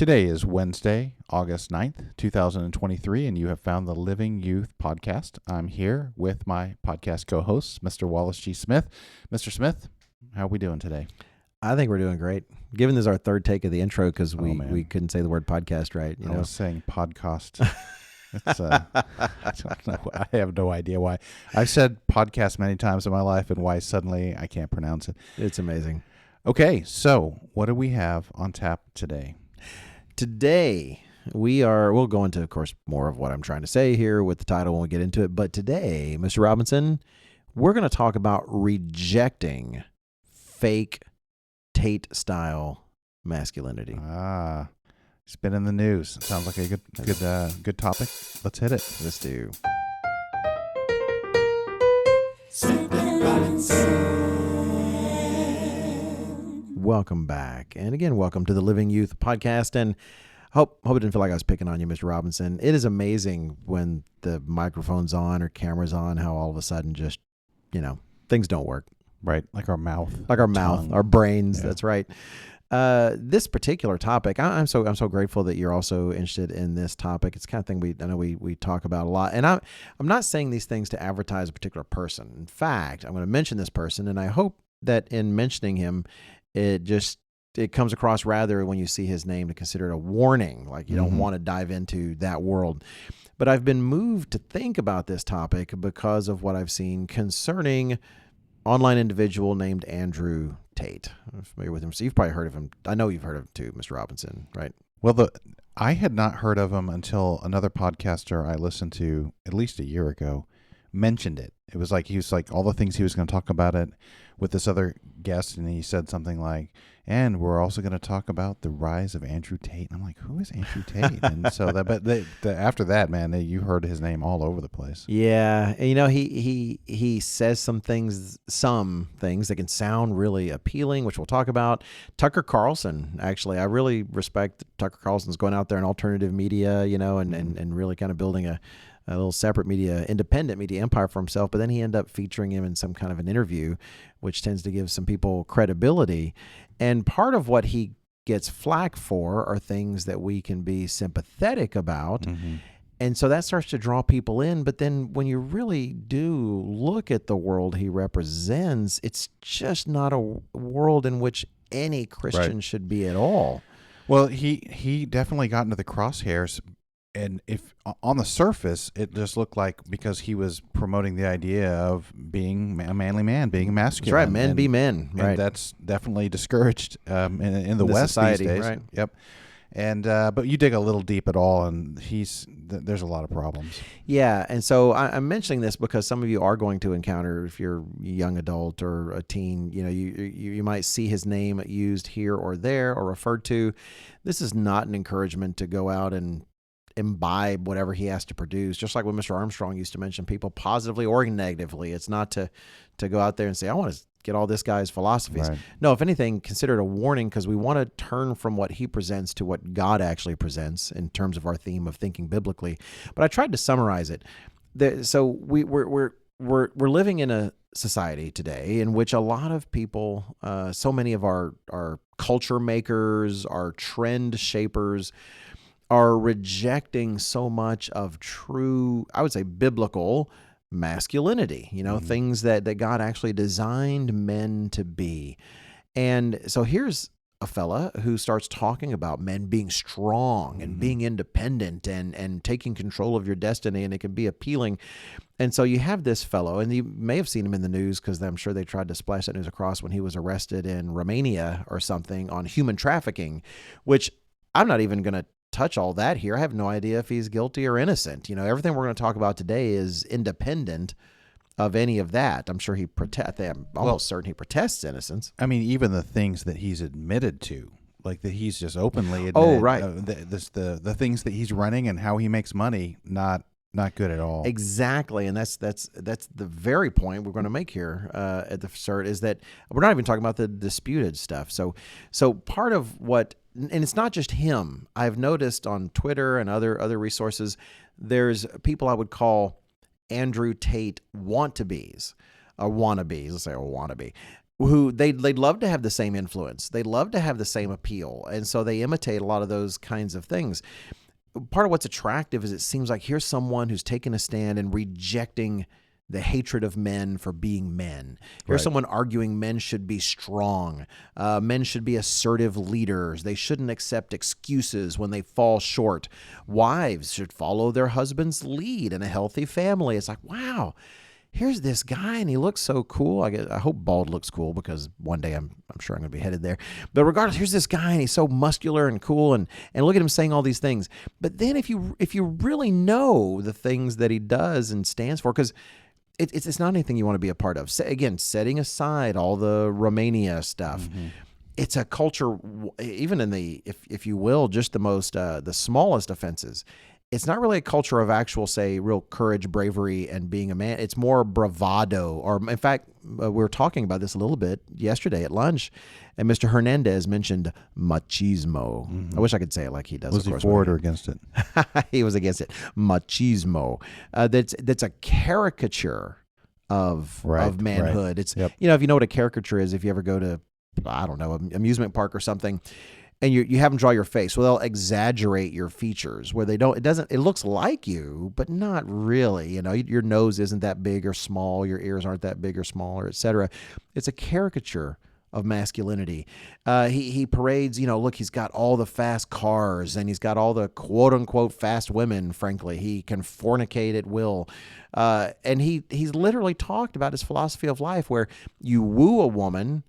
Today is Wednesday, August 9th, 2023, and you have found the Living Youth Podcast. I'm here with my podcast co-host, Mr. Wallace G. Smith. Mr. Smith, how are we doing today? I think we're doing great. Given this is our third take of the intro because we couldn't say the word podcast right. I was saying podcast. It's, I don't know. I have no idea why. I've said podcast many times in my life and why suddenly I can't pronounce it. It's amazing. Okay, so what do we have on tap today? Today, we'll go into, of course, more of what I'm trying to say here with the title when we get into it. But today, Mr. Robinson, we're going to talk about rejecting fake Tate-style masculinity. It's been in the news. Sounds like a good topic. Let's hit it. Let's do. Welcome back. And again, welcome to the Living Youth Podcast. And hope it didn't feel like I was picking on you, Mr. Robinson. It is amazing when the microphone's on or camera's on, how all of a sudden just, things don't work. Right. Like our mouth. Our brains. Yeah. That's right. This particular topic, I'm so grateful that you're also interested in this topic. It's the kind of thing I know we talk about a lot. And I'm not saying these things to advertise a particular person. In fact, I'm going to mention this person, and I hope that in mentioning him, it comes across rather when you see his name to consider it a warning, like you don't want to dive into that world. But I've been moved to think about this topic because of what I've seen concerning online individual named Andrew Tate. I'm familiar with him, so you've probably heard of him. I know you've heard of him too, Mr. Robinson, right? Well, I had not heard of him until another podcaster I listened to at least a year ago mentioned it. It was like he was like all the things he was going to talk about it with this other guest, and he said something like, and we're also going to talk about the rise of Andrew Tate. And I'm like, who is Andrew Tate? And so after that, man, you heard his name all over the place. Yeah, and he says some things that can sound really appealing, which we'll talk about. Tucker Carlson, actually, I really respect Tucker Carlson's going out there in alternative media, and really kind of building a little separate independent media empire for himself. But then he ended up featuring him in some kind of an interview, which tends to give some people credibility. And part of what he gets flack for are things that we can be sympathetic about. Mm-hmm. And so that starts to draw people in. But then when you really do look at the world he represents, it's just not a world in which any Christian should be at all. Well, he definitely got into the crosshairs. And if on the surface, it just looked like because he was promoting the idea of being a manly man, being masculine. That's right, men be men. Right. And that's definitely discouraged in the West society, these days. Right. Yep. And but you dig a little deep at all, and there's a lot of problems. Yeah, and so I'm mentioning this because some of you are going to encounter, if you're a young adult or a teen, you might see his name used here or there or referred to. This is not an encouragement to go out and imbibe whatever he has to produce, just like when Mr. Armstrong used to mention people positively or negatively. It's not to go out there and say, I want to get all this guy's philosophies. Right. No, if anything, consider it a warning, because we want to turn from what he presents to what God actually presents in terms of our theme of thinking biblically. But I tried to summarize it. So we're living in a society today in which a lot of people, so many of our culture makers, our trend shapers, are rejecting so much of true, I would say, biblical masculinity, things that God actually designed men to be. And so here's a fella who starts talking about men being strong and being independent and taking control of your destiny, and it can be appealing. And so you have this fellow, and you may have seen him in the news because I'm sure they tried to splash that news across when he was arrested in Romania or something on human trafficking, which I'm not even going to touch all that here. I have no idea if he's guilty or innocent. Everything we're going to talk about today is independent of any of that. I'm sure I'm almost certain he protests innocence. I mean, even the things that he's admitted to, like that he's just openly admitted. Oh, right. The things that he's running and how he makes money, not good at all. Exactly. And that's the very point we're going to make here at the start, is that we're not even talking about the disputed stuff. So part of what, and it's not just him. I've noticed on Twitter and other resources, there's people I would call Andrew Tate wannabes, let's say a wannabe, who they'd love to have the same influence. They love to have the same appeal. And so they imitate a lot of those kinds of things. Part of what's attractive is it seems like here's someone who's taking a stand and rejecting the hatred of men for being men. Here's Right. someone arguing men should be strong. Men should be assertive leaders. They shouldn't accept excuses when they fall short. Wives should follow their husband's lead in a healthy family. It's like, wow, here's this guy and he looks so cool. I hope bald looks cool because one day I'm sure I'm going to be headed there. But regardless, here's this guy and he's so muscular and cool and look at him saying all these things. But then if you really know the things that he does and stands for, because it's not anything you want to be a part of. Again, setting aside all the Romania stuff. Mm-hmm. It's a culture, even in the, if you will, just the most, the smallest offenses. It's not really a culture of actual, say, real courage, bravery, and being a man. It's more bravado. Or, in fact, we were talking about this a little bit yesterday at lunch, and Mr. Hernandez mentioned machismo. Mm-hmm. I wish I could say it like he does. Was of he course, for it or against it? he was against it. Machismo. That's a caricature of manhood. It's if you know what a caricature is, if you ever go to, I don't know, an amusement park or something, and you have them draw your face. Well, they'll exaggerate your features where it looks like you, but not really. You know, your nose isn't that big or small. Your ears aren't that big or small, or et cetera. It's a caricature of masculinity. He parades, look, he's got all the fast cars and he's got all the quote unquote fast women. Frankly, he can fornicate at will. And he's literally talked about his philosophy of life where you woo a woman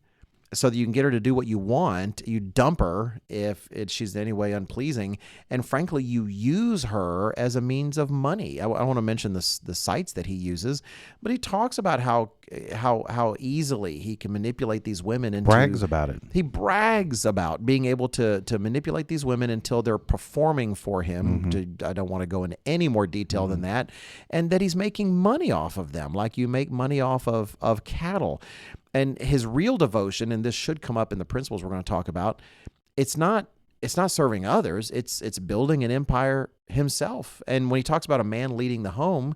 so that you can get her to do what you want. You dump her if she's in any way unpleasing. And frankly, you use her as a means of money. I want to mention the sites that he uses, but he talks about how easily he can manipulate these women. Brags about it. He brags about being able to manipulate these women until they're performing for him. Mm-hmm. I don't want to go into any more detail than that. And that he's making money off of them, like you make money off of cattle. And his real devotion, and this should come up in the principles we're going to talk about, it's not serving others, it's building an empire himself. And when he talks about a man leading the home,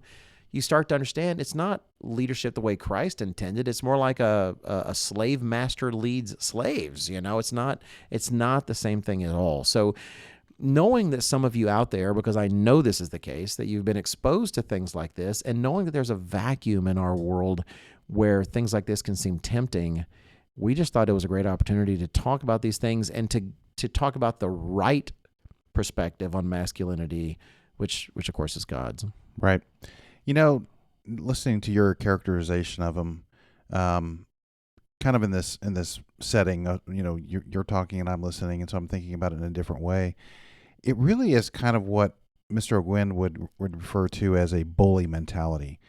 you start to understand it's not leadership the way Christ intended. It's more like a slave master leads slaves. It's not the same thing at all. So knowing that some of you out there, because I know this is the case, that you've been exposed to things like this, and knowing that there's a vacuum in our world where things like this can seem tempting, we just thought it was a great opportunity to talk about these things and to talk about the right perspective on masculinity, which of course is God's. Right. Listening to your characterization of him, kind of in this setting, you're talking and I'm listening, and so I'm thinking about it in a different way. It really is kind of what Mr. Ogwyn would refer to as a bully mentality.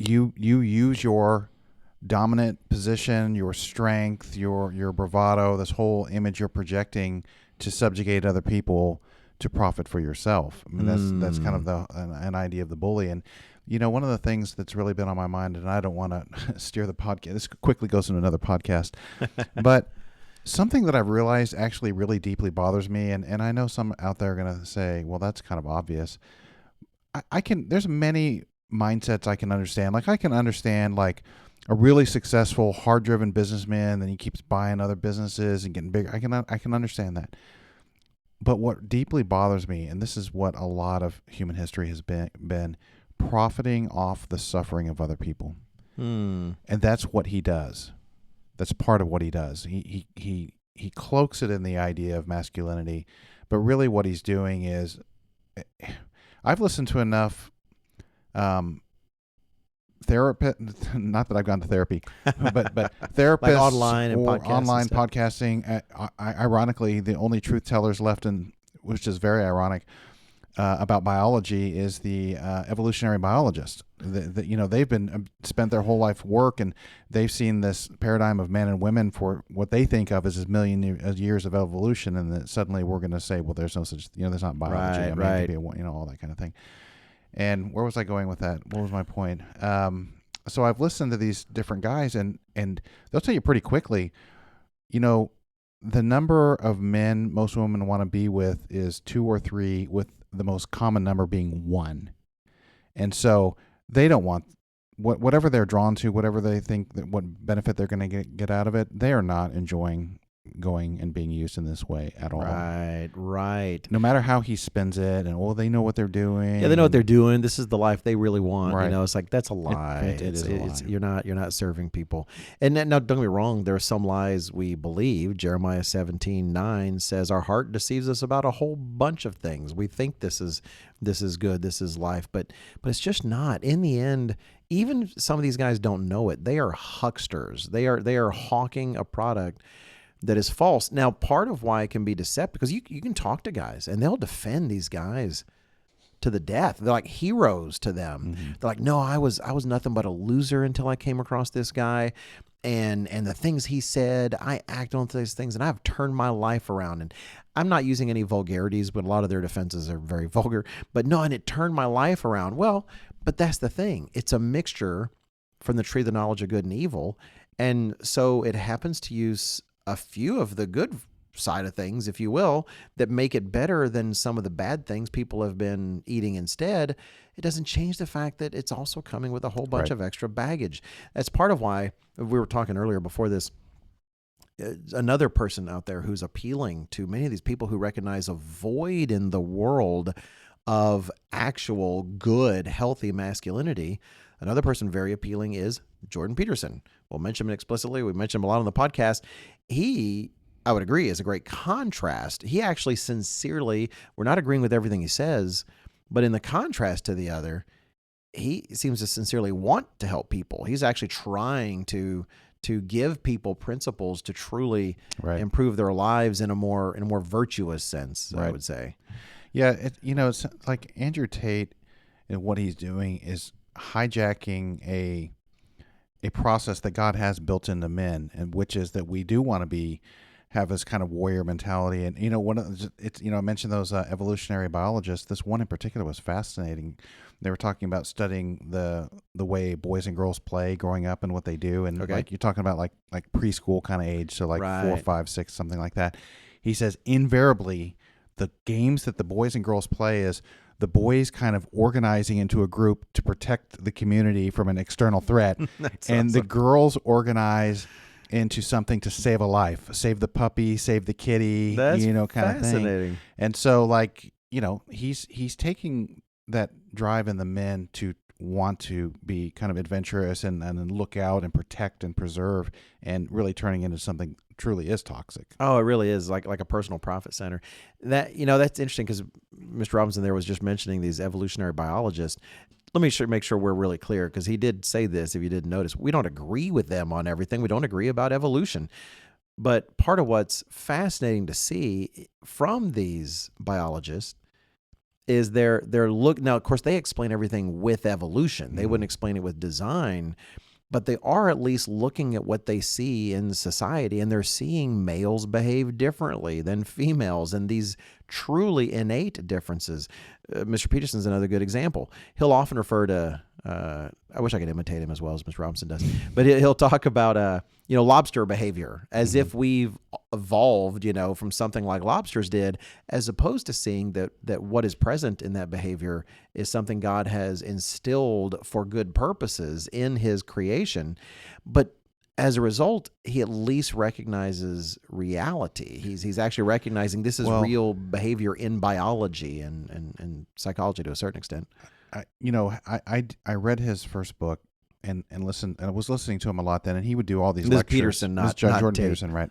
You use your dominant position, your strength, your bravado, this whole image you're projecting to subjugate other people to profit for yourself. I mean, that's kind of an idea of the bully. And one of the things that's really been on my mind, and I don't want to steer the podcast, this quickly goes into another podcast, but something that I've realized actually really deeply bothers me, and I know some out there are going to say, well, that's kind of obvious. There's many mindsets I can understand. Like I can understand like a really successful, hard-driven businessman, then he keeps buying other businesses and getting bigger. I can understand that. But what deeply bothers me, and this is what a lot of human history has been profiting off the suffering of other people. And that's what he does. That's part of what he does. He cloaks it in the idea of masculinity, but really what he's doing is, I've listened to enough therapy, not that I've gone to therapy, but therapists like online and or podcasts online and stuff. podcasting. Ironically, the only truth tellers left, which is very ironic, about biology is the evolutionary biologist. They've been spent their whole life work, and they've seen this paradigm of men and women for what they think of as a million years of evolution, and then suddenly we're going to say, well, there's no such, there's not biology. Right. All that kind of thing. And where was I going with that? What was my point? So I've listened to these different guys, and they'll tell you pretty quickly, the number of men most women want to be with is 2 or 3, with the most common number being 1. And so they don't want whatever they're drawn to, whatever they think that what benefit they're going to get out of it, they are not enjoying going and being used in this way at all. Right. No matter how he spins it, and they know what they're doing. Yeah, they know what they're doing. This is the life they really want. Right. It's like that's a lie. It is a lie. You're not serving people. And now, don't get me wrong. There are some lies we believe. Jeremiah 17:9 says our heart deceives us about a whole bunch of things. We think this is good. This is life, but it's just not. In the end, even some of these guys don't know it. They are hucksters. They are hawking a product that is false. Now, part of why it can be deceptive, because you can talk to guys and they'll defend these guys to the death. They're like heroes to them. Mm-hmm. They're like, no, I was nothing but a loser until I came across this guy. And the things he said, I act on those things, and I've turned my life around. And I'm not using any vulgarities, but a lot of their defenses are very vulgar. But no, and it turned my life around. Well, but that's the thing. It's a mixture from the tree of the knowledge of good and evil. And so it happens to use a few of the good side of things, if you will, that make it better than some of the bad things people have been eating instead. It doesn't change the fact that it's also coming with a whole bunch of extra baggage. That's part of why we were talking earlier before this. Another person out there who's appealing to many of these people who recognize a void in the world of actual good, healthy masculinity. Another person very appealing is Jordan Peterson. We'll mention him explicitly. We mentioned him a lot on the podcast. He, I would agree, is a great contrast. He actually sincerely, we're not agreeing with everything he says, but in the contrast to the other, he seems to sincerely want to help people. He's actually trying to give people principles to truly improve their lives in a more virtuous sense, I would say. Yeah, it's like Andrew Tate, and what he's doing is hijacking a process that God has built into men, and which is that we do want to have this kind of warrior mentality. And I mentioned those evolutionary biologists. This one in particular was fascinating. They were talking about studying the way boys and girls play growing up and what they do, and like you're talking about like preschool kind of age, so like 4, 5, 6, something like that. He says invariably the games that the boys and girls play is the boys kind of organizing into a group to protect the community from an external threat, and the girls organize into something to save a life, save the puppy, save the kitty, That's kind of thing. fascinating. And so, he's taking that drive in the men to want to be kind of adventurous and look out and protect and preserve, and really turning into something truly is toxic. Oh, it really is like a personal profit center. That that's interesting, because Mr. Robinson there was just mentioning these evolutionary biologists. Let me make sure we're really clear, because he did say this, if you didn't notice. We don't agree with them on everything. We don't agree about evolution. But part of what's fascinating to see from these biologists is they're look. Now, of course, they explain everything with evolution. They wouldn't explain it with design. But they are at least looking at what they see in society, and they're seeing males behave differently than females, and these truly innate differences. Mr. Peterson's another good example. He'll often refer to, I wish I could imitate him as well as Mr. Robinson does, but he'll talk about, lobster behavior as if we've evolved, from something like lobsters did, as opposed to seeing that what is present in that behavior is something God has instilled for good purposes in his creation. But as a result, he at least recognizes reality. He's actually recognizing this is real behavior in biology and psychology to a certain extent. I read his first book and listened, and I was listening to him a lot then, and he would do all these this lectures. Peterson, not Jordan Tate. Peterson, right?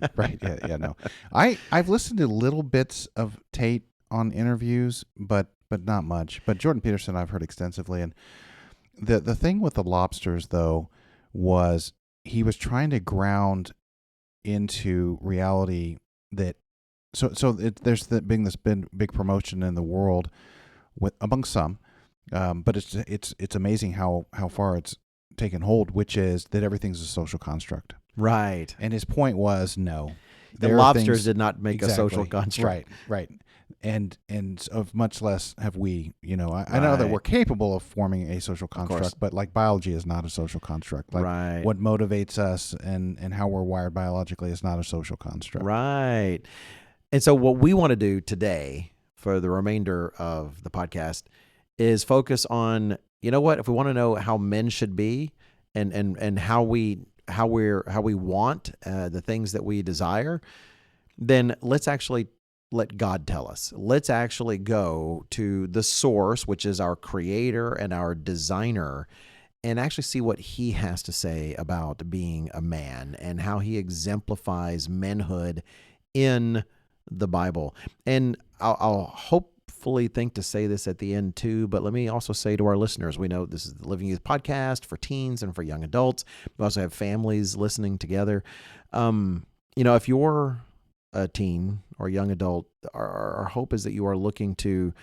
Yeah, no. I've listened to little bits of Tate on interviews, but not much. But Jordan Peterson I've heard extensively, and the thing with the lobsters though was he was trying to ground into reality that there's being this big promotion in the world among some, but it's amazing how far it's taken hold, which is that everything's a social construct. Right. And his point was no. The lobsters did not make a social construct. Right. And of much less have we, I know that we're capable of forming a social construct, but like biology is not a social construct. Like what motivates us and how we're wired biologically is not a social construct. Right. And so what we want to do today for the remainder of the podcast is focus on you know what? If we want to know how men should be, and how we want the things that we desire, then let's actually let God tell us. Let's actually go to the source, which is our creator and our designer, and actually see what he has to say about being a man and how he exemplifies manhood in the Bible. And I'll hopefully think to say this at the end too, but let me also say to our listeners, we know this is the Living Youth podcast for teens and for young adults. We also have families listening together. If you're a teen or young adult, our hope is that you are looking to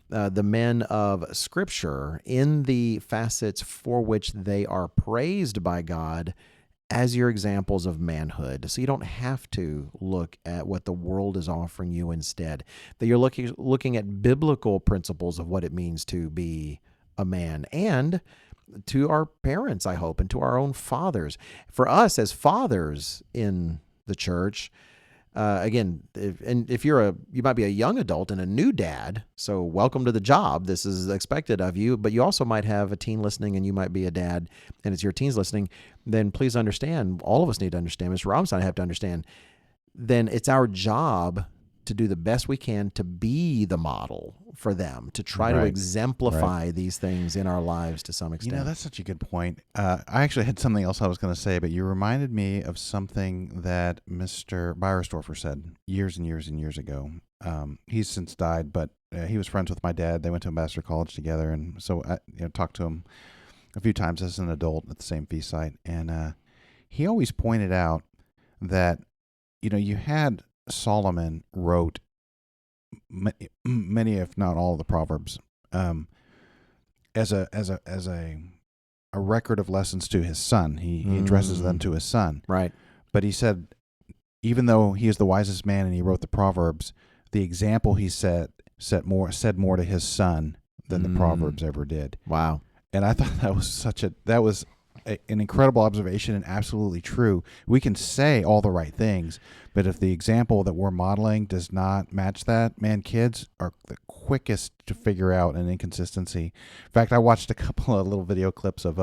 the men of Scripture in the facets for which they are praised by God as your examples of manhood. So you don't have to look at what the world is offering you instead. That you're looking at biblical principles of what it means to be a man, and to our parents, I hope, and to our own fathers. For us as fathers in the church, if you might be a young adult and a new dad, so welcome to the job. This is expected of you, but you also might have a teen listening, and you might be a dad and it's your teens listening. Then please understand, all of us need to understand, Mr. Robinson, I have to understand, then it's our job to do the best we can to be the model for them, to try to exemplify these things in our lives to some extent. That's such a good point. I actually had something else I was going to say, but you reminded me of something that Mr. Beiersdorfer said years and years and years ago. He's since died, but he was friends with my dad. They went to Ambassador College together, and so I talked to him a few times as an adult at the same feast site. And he always pointed out that, you had Solomon wrote many, if not all, of the Proverbs as a record of lessons to his son. He addresses them to his son. Right. But he said, even though he is the wisest man and he wrote the Proverbs, the example he said more to his son than the Proverbs ever did. Wow. And I thought that was an incredible observation, and absolutely true. We can say all the right things, but if the example that we're modeling does not match that, man, kids are the quickest to figure out an inconsistency. In fact, I watched a couple of little video clips of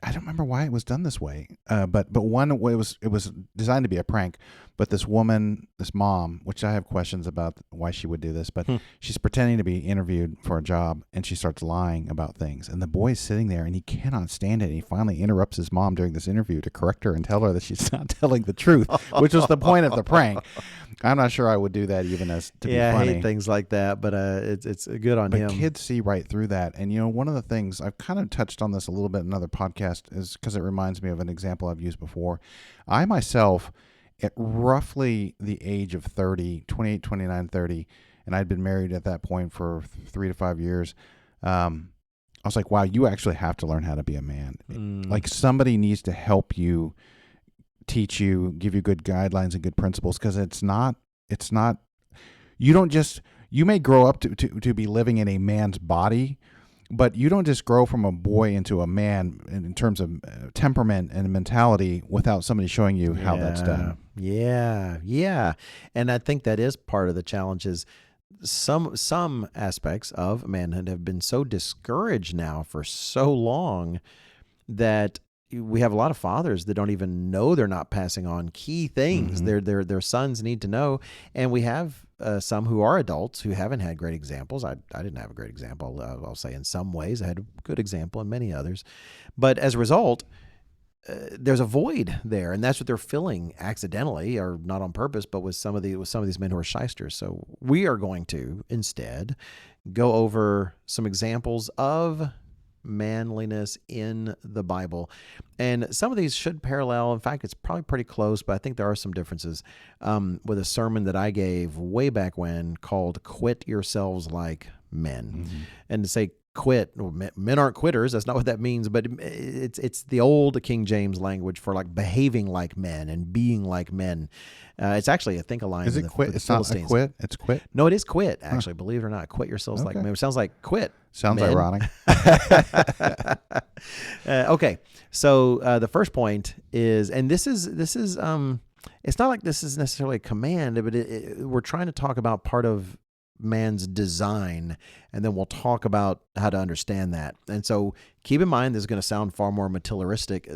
I don't remember why it was done this way, but one, it was designed to be a prank. But this mom, which I have questions about why she would do this, but she's pretending to be interviewed for a job, and she starts lying about things. And the boy's sitting there, and he cannot stand it. And he finally interrupts his mom during this interview to correct her and tell her that she's not telling the truth, which was the point of the prank. I'm not sure I would do that even as to be funny. I hate things like that, but it's good on him. But kids see right through that. And, one of the things, I've kind of touched on this a little bit in another podcast, is because it reminds me of an example I've used before. I myself, at roughly the age of 30, 28, 29, 30, and I'd been married at that point for 3 to 5 years, I was like, wow, you actually have to learn how to be a man. Like, somebody needs to help you, teach you, give you good guidelines and good principles, because it's not, you may grow up to be living in a man's body, but you don't just grow from a boy into a man in terms of temperament and mentality without somebody showing you how that's done. Yeah. And I think that is part of the challenge. Is some aspects of manhood have been so discouraged now for so long that we have a lot of fathers that don't even know they're not passing on key things their sons need to know. And we have some who are adults who haven't had great examples. I didn't have a great example. I'll say in some ways I had a good example in many others. But as a result, there's a void there, and that's what they're filling accidentally or not on purpose, but with some of these men who are shysters. So we are going to instead go over some examples of manliness in the Bible. And some of these should parallel. In fact, it's probably pretty close, but I think there are some differences with a sermon that I gave way back when called Quit Yourselves Like Men. And to say quit, men aren't quitters, that's not what that means, but it's the old King James language for like behaving like men and being like men. It's actually, I think, a line. Is it quit? It's not a quit. It's quit. No, it is quit. Actually, believe it or not, quit yourselves like men. It sounds like quit. Sounds men. ironic. Okay, so the first point is, and this is it's not like this is necessarily a command, but we're trying to talk about part of man's design, and then we'll talk about how to understand that. And so keep in mind, this is going to sound far more militaristic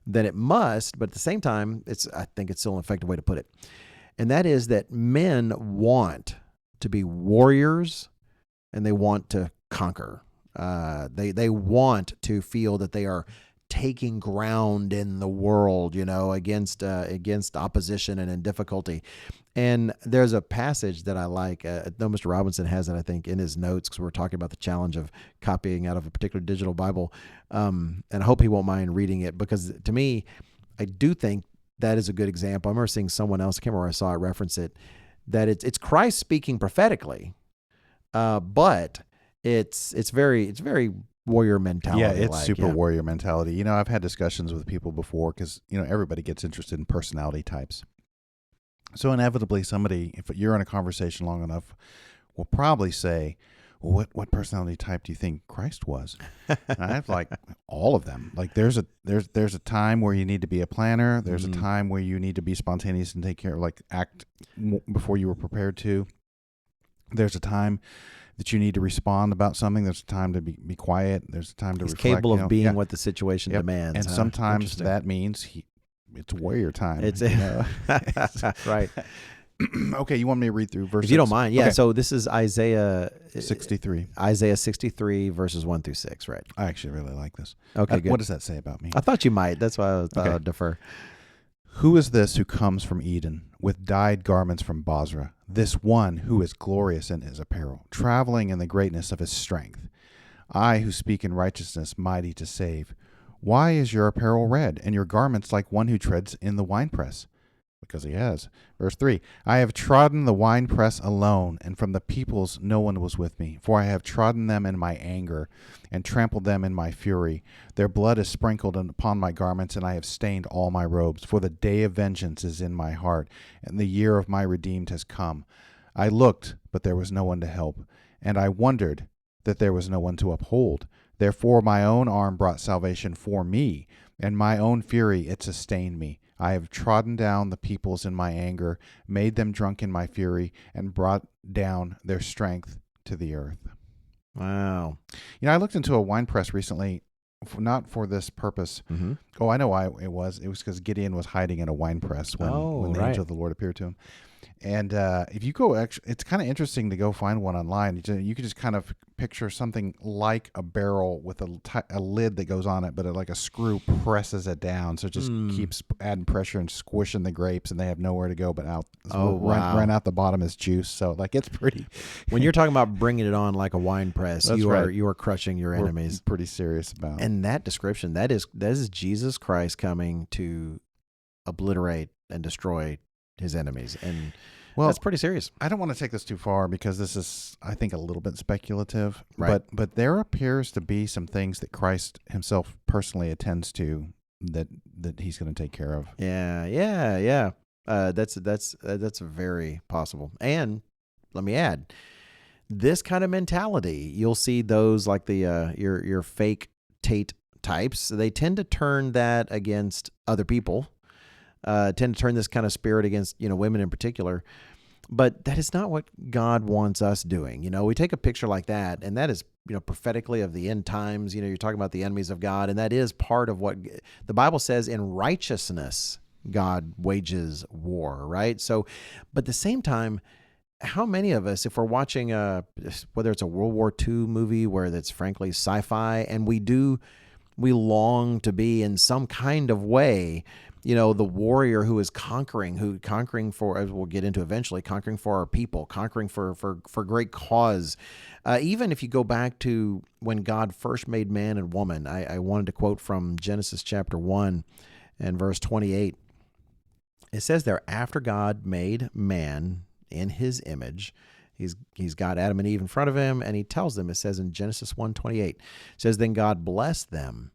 than it must, but at the same time, I think it's still an effective way to put it. And that is that men want to be warriors and they want to conquer. They want to feel that they are taking ground in the world, against opposition and in difficulty. And there's a passage that I like. No, Mr. Robinson has it, I think, in his notes, because we're talking about the challenge of copying out of a particular digital Bible. And I hope he won't mind reading it, because to me, I do think that is a good example. I remember seeing someone else, I can't remember where I saw it reference it, that it's Christ speaking prophetically, but it's very warrior mentality. Yeah, it's super warrior mentality. I've had discussions with people before, because, everybody gets interested in personality types. So inevitably somebody, if you're in a conversation long enough, will probably say, well, what personality type do you think Christ was? And I have all of them. There's a time where you need to be a planner. There's a time where you need to be spontaneous and take care of, act before you were prepared to. There's a time that you need to respond about something. There's a time to be quiet. There's a time to reflect. He's capable of being what the situation demands. And sometimes that means it's warrior time. It's right. Okay, you want me to read through verses? If you don't mind, yeah. Okay. So this is Isaiah 63. Isaiah 63, verses 1 through 6, right? I actually really like this. Okay, good. What does that say about me? I thought you might. That's why I thought I'd defer. Who is this who comes from Eden with dyed garments from Bozrah? This one who is glorious in his apparel, traveling in the greatness of his strength. I who speak in righteousness, mighty to save. Why is your apparel red, and your garments like one who treads in the winepress? Because he has. Verse 3, I have trodden the winepress alone, and from the peoples no one was with me. For I have trodden them in my anger, and trampled them in my fury. Their blood is sprinkled upon my garments, and I have stained all my robes. For the day of vengeance is in my heart, and the year of my redeemed has come. I looked, but there was no one to help, and I wondered that there was no one to uphold. Therefore my own arm brought salvation for me, and my own fury it sustained me. I have trodden down the peoples in my anger, made them drunk in my fury, and brought down their strength to the earth. Wow. I looked into a wine press recently, not for this purpose. Mm-hmm. Oh, I know why it was. It was because Gideon was hiding in a wine press when the angel of the Lord appeared to him. And if you go, it's kind of interesting to go find one online. You can just kind of picture something like a barrel with a lid that goes on it, but like a screw presses it down, so it just keeps adding pressure and squishing the grapes, and they have nowhere to go but out. Run out the bottom is juice. So it's pretty. When you're talking about bringing it on like a wine press, you are crushing your enemies. Pretty serious about. And that description, that is Jesus Christ coming to obliterate and destroy his enemies. And that's pretty serious. I don't want to take this too far, because this is, I think, a little bit speculative. Right. But there appears to be some things that Christ himself personally attends to that he's going to take care of. Yeah. That's very possible. And let me add, this kind of mentality, you'll see those like the your fake Tate types. They tend to turn that against other people. Tend to turn this kind of spirit against women in particular, but that is not what God wants us doing. We take a picture like that, and that is prophetically of the end times. You're talking about the enemies of God, and that is part of what the Bible says. In righteousness God wages war, right? So, but at the same time, how many of us, if we're watching whether it's a World War II movie where that's frankly sci-fi, and we long to be in some kind of way the warrior who is conquering for, as we'll get into eventually, conquering for our people, conquering for great cause. Even if you go back to when God first made man and woman, I wanted to quote from Genesis chapter 1 and verse 28. It says there, after God made man in his image, he's got Adam and Eve in front of him, and he tells them, it says in Genesis 1:28, it says, then God blessed them,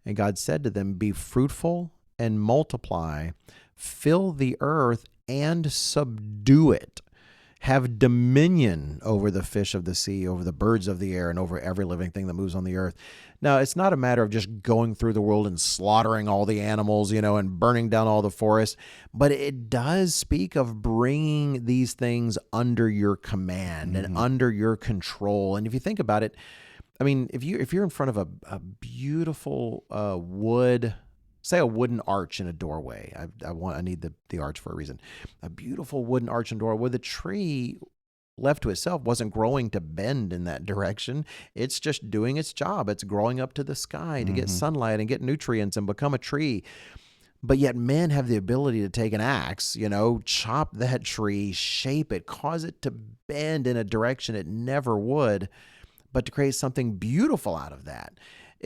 and God said to them, be fruitful and multiply, fill the earth and subdue it. have dominion over the fish of the sea, over the birds of the air, and over every living thing that moves on the earth. Now, it's not a matter of just going through the world and slaughtering all the animals, and burning down all the forests, but it does speak of bringing these things under your command and under your control. And if you think about it, I mean, if you're in front of a beautiful wood, say a wooden arch in a doorway. I need the arch for a reason. A beautiful wooden arch and doorway with a tree left to itself wasn't growing to bend in that direction. It's just doing its job. It's growing up to the sky to get sunlight and get nutrients and become a tree. But yet men have the ability to take an axe, chop that tree, shape it, cause it to bend in a direction it never would, but to create something beautiful out of that.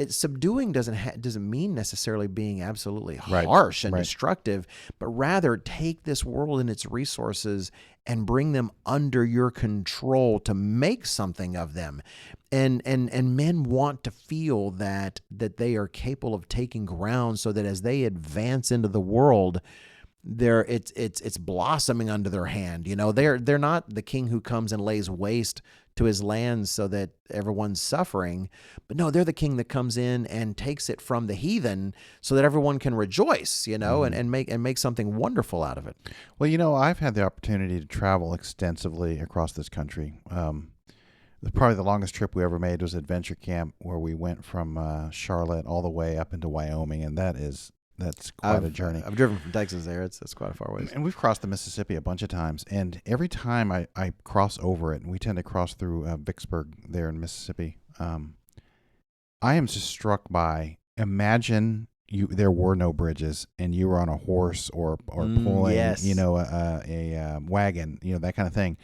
Subduing doesn't mean necessarily being absolutely harsh and destructive, but rather take this world and its resources and bring them under your control to make something of them. And men want to feel that they are capable of taking ground, so that as they advance into the world, it's blossoming under their hand. They're not the king who comes and lays waste to his lands so that everyone's suffering, but no, they're the king that comes in and takes it from the heathen so that everyone can rejoice, and make something wonderful out of it. Well, I've had the opportunity to travel extensively across this country. Probably the longest trip we ever made was Adventure Camp, where we went from Charlotte all the way up into Wyoming, and that's quite a journey. I've driven from Texas there. It's quite a far ways. And we've crossed the Mississippi a bunch of times. And every time I cross over it, and we tend to cross through Vicksburg there in Mississippi, I am just struck by, imagine there were no bridges and you were on a horse or pulling, a wagon, that kind of thing.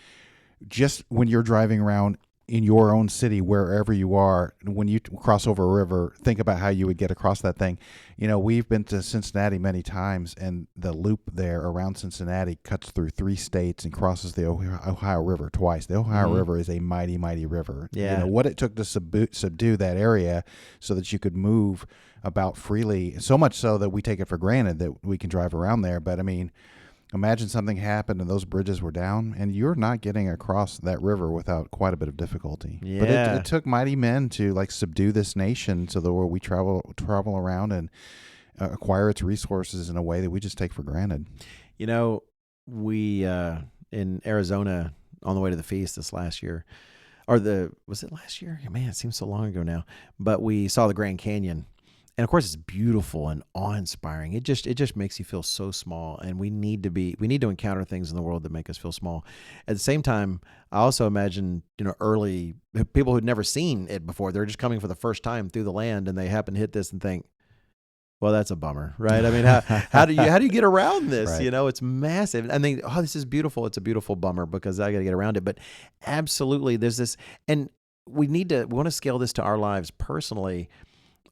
Just when you're driving around in your own city, wherever you are, when you cross over a river, think about how you would get across that thing. We've been to Cincinnati many times, and the loop there around Cincinnati cuts through 3 states and crosses the Ohio River twice. The Ohio River is a mighty, mighty river. Yeah. What it took to subdue that area so that you could move about freely, so much so that we take it for granted that we can drive around there. But, imagine something happened and those bridges were down, and you're not getting across that river without quite a bit of difficulty. Yeah. But it took mighty men to subdue this nation so that we travel around and acquire its resources in a way that we just take for granted. We in Arizona on the way to the feast this last year, was it last year? Man, it seems so long ago now. But we saw the Grand Canyon. And of course, it's beautiful and awe-inspiring. It just makes you feel so small, and we need to encounter things in the world that make us feel small. At the same time, I also imagine early people who'd never seen it before. They're just coming for the first time through the land, and they happen to hit this and think, well, that's a bummer, right? How do you get around this? Right. It's massive. And they, this is beautiful. It's a beautiful bummer because I got to get around it. But absolutely, there's this, and we want to scale this to our lives personally.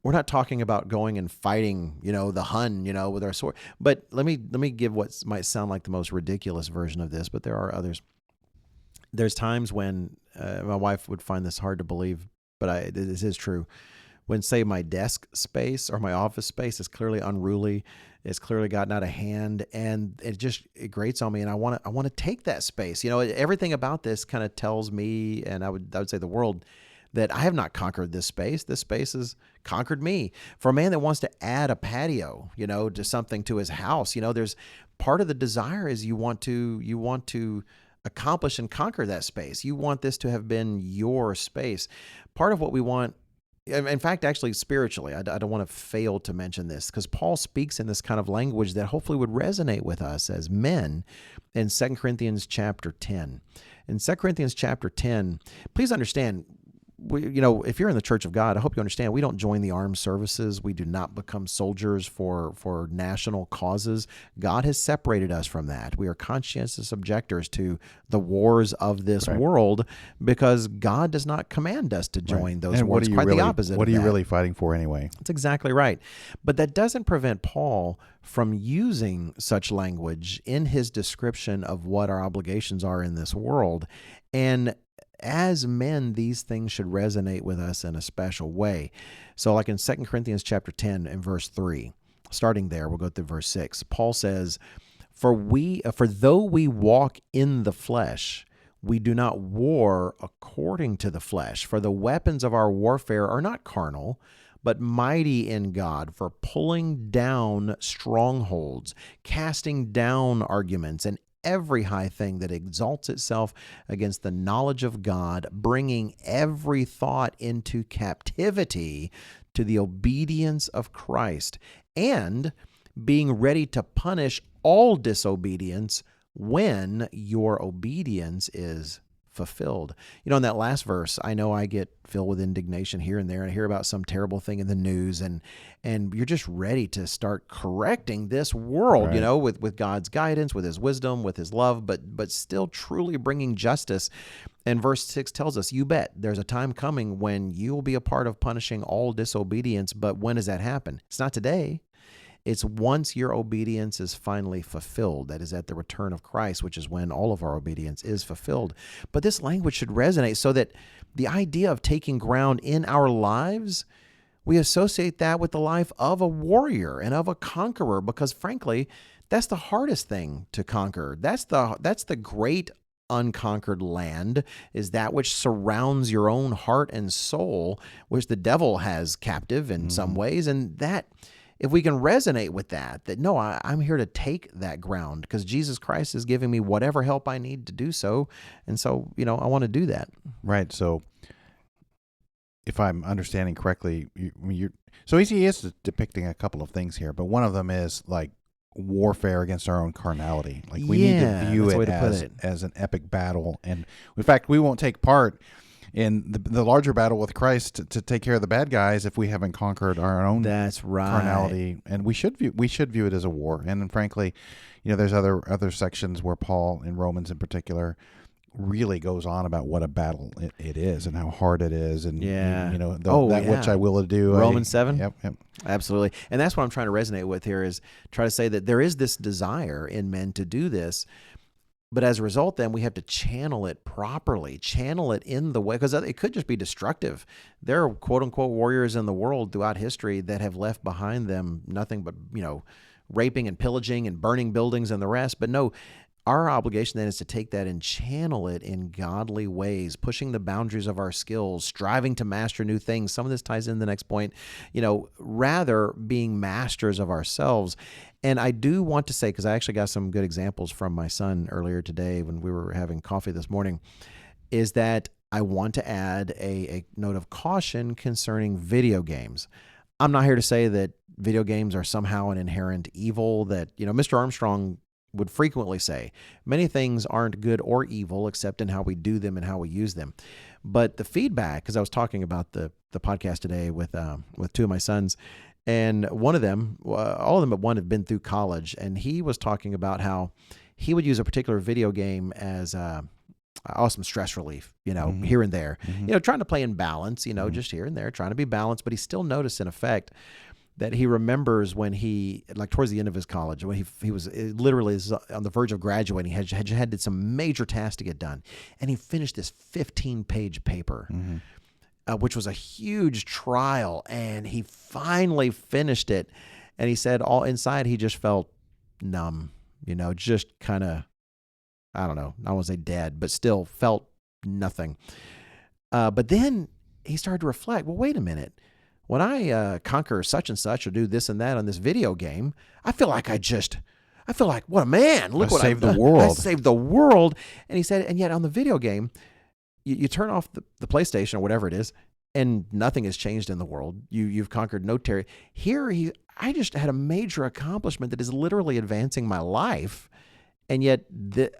We're not talking about going and fighting, the Hun, with our sword. But let me give what might sound like the most ridiculous version of this, but there are others. There's times when my wife would find this hard to believe, but this is true. When, say, my desk space or my office space is clearly unruly, it's clearly gotten out of hand, and it grates on me, and I want to take that space. Everything about this kind of tells me, and I would say the world, that I have not conquered this space. This space has conquered me. For a man that wants to add a patio, to something to his house, there's part of the desire is you want to accomplish and conquer that space. You want this to have been your space. Part of what we want, in fact, actually spiritually, I don't want to fail to mention this, because Paul speaks in this kind of language that hopefully would resonate with us as men in 2 Corinthians chapter 10. In 2 Corinthians chapter 10, please understand, if you're in the church of God, I hope you understand, we don't join the armed services. We do not become soldiers for national causes. God has separated us from that. We are conscientious objectors to the wars of this world, because God does not command us to join those wars. Quite the opposite. What are you really fighting for anyway? That's exactly right. But that doesn't prevent Paul from using such language in his description of what our obligations are in this world. And as men, these things should resonate with us in a special way. So like in 2 Corinthians chapter 10 and verse 3, starting there, we'll go through verse 6. Paul says, For though we walk in the flesh, We do not war according to the flesh, for the weapons of our warfare are not carnal, but mighty in God for pulling down strongholds, casting down arguments, and every high thing that exalts itself against the knowledge of God, bringing every thought into captivity to the obedience of Christ, and being ready to punish all disobedience when your obedience is fulfilled. In that last verse, I know I get filled with indignation here and there, and I hear about some terrible thing in the news, and you're just ready to start correcting this world, Right. with God's guidance, with his wisdom, with his love, but still truly bringing justice. And verse 6 tells us, you bet there's a time coming when you will be a part of punishing all disobedience, but when does that happen? It's not today. It's once your obedience is finally fulfilled. That is at the return of Christ, which is when all of our obedience is fulfilled. But this language should resonate so that the idea of taking ground in our lives, we associate that with the life of a warrior and of a conqueror, because frankly, that's the hardest thing to conquer. That's the great unconquered land, is that which surrounds your own heart and soul, which the devil has captive in some ways. And that, if we can resonate with that no, I'm here to take that ground because Jesus Christ is giving me whatever help I need to do so. And so, I want to do that. Right. So if I'm understanding correctly, so he is depicting a couple of things here, but one of them is like warfare against our own carnality. Like we need to view it as an epic battle. And in fact, we won't take part in the larger battle with Christ to take care of the bad guys if we haven't conquered our own carnality. And we should view it as a war. And frankly, there's other sections where Paul in Romans in particular really goes on about what a battle it is and how hard it is, and which I will do. Romans 7. Yep. Absolutely. And that's what I'm trying to resonate with here, is try to say that there is this desire in men to do this. But as a result, then we have to channel it properly, channel it in the way, because it could just be destructive. There are quote unquote warriors in the world throughout history that have left behind them nothing but, raping and pillaging and burning buildings and the rest. But no, our obligation then is to take that and channel it in godly ways, pushing the boundaries of our skills, striving to master new things. Some of this ties in the next point, rather being masters of ourselves. And I do want to say, because I actually got some good examples from my son earlier today when we were having coffee this morning, is that I want to add a note of caution concerning video games. I'm not here to say that video games are somehow an inherent evil that, Mr. Armstrong would frequently say. Many things aren't good or evil except in how we do them and how we use them. But the feedback, because I was talking about the podcast today with two of my sons, and one of them, all of them but one have been through college, and he was talking about how he would use a particular video game as awesome stress relief, here and there, trying to play in balance, just here and there, trying to be balanced. But he still noticed in effect that he remembers when he, like towards the end of his college, when he was literally on the verge of graduating, he had some major tasks to get done. And he finished this 15-page paper, which was a huge trial. And he finally finished it. And he said all inside, he just felt numb, just kind of, I don't know, I don't want to say dead, but still felt nothing. But then he started to reflect, well, wait a minute. When I conquer such and such or do this and that on this video game, I feel like what a man. Look what I've done. I saved the world. And he said, and yet on the video game, you turn off the PlayStation or whatever it is, and nothing has changed in the world. You've conquered no territory. Here, I just had a major accomplishment that is literally advancing my life. And yet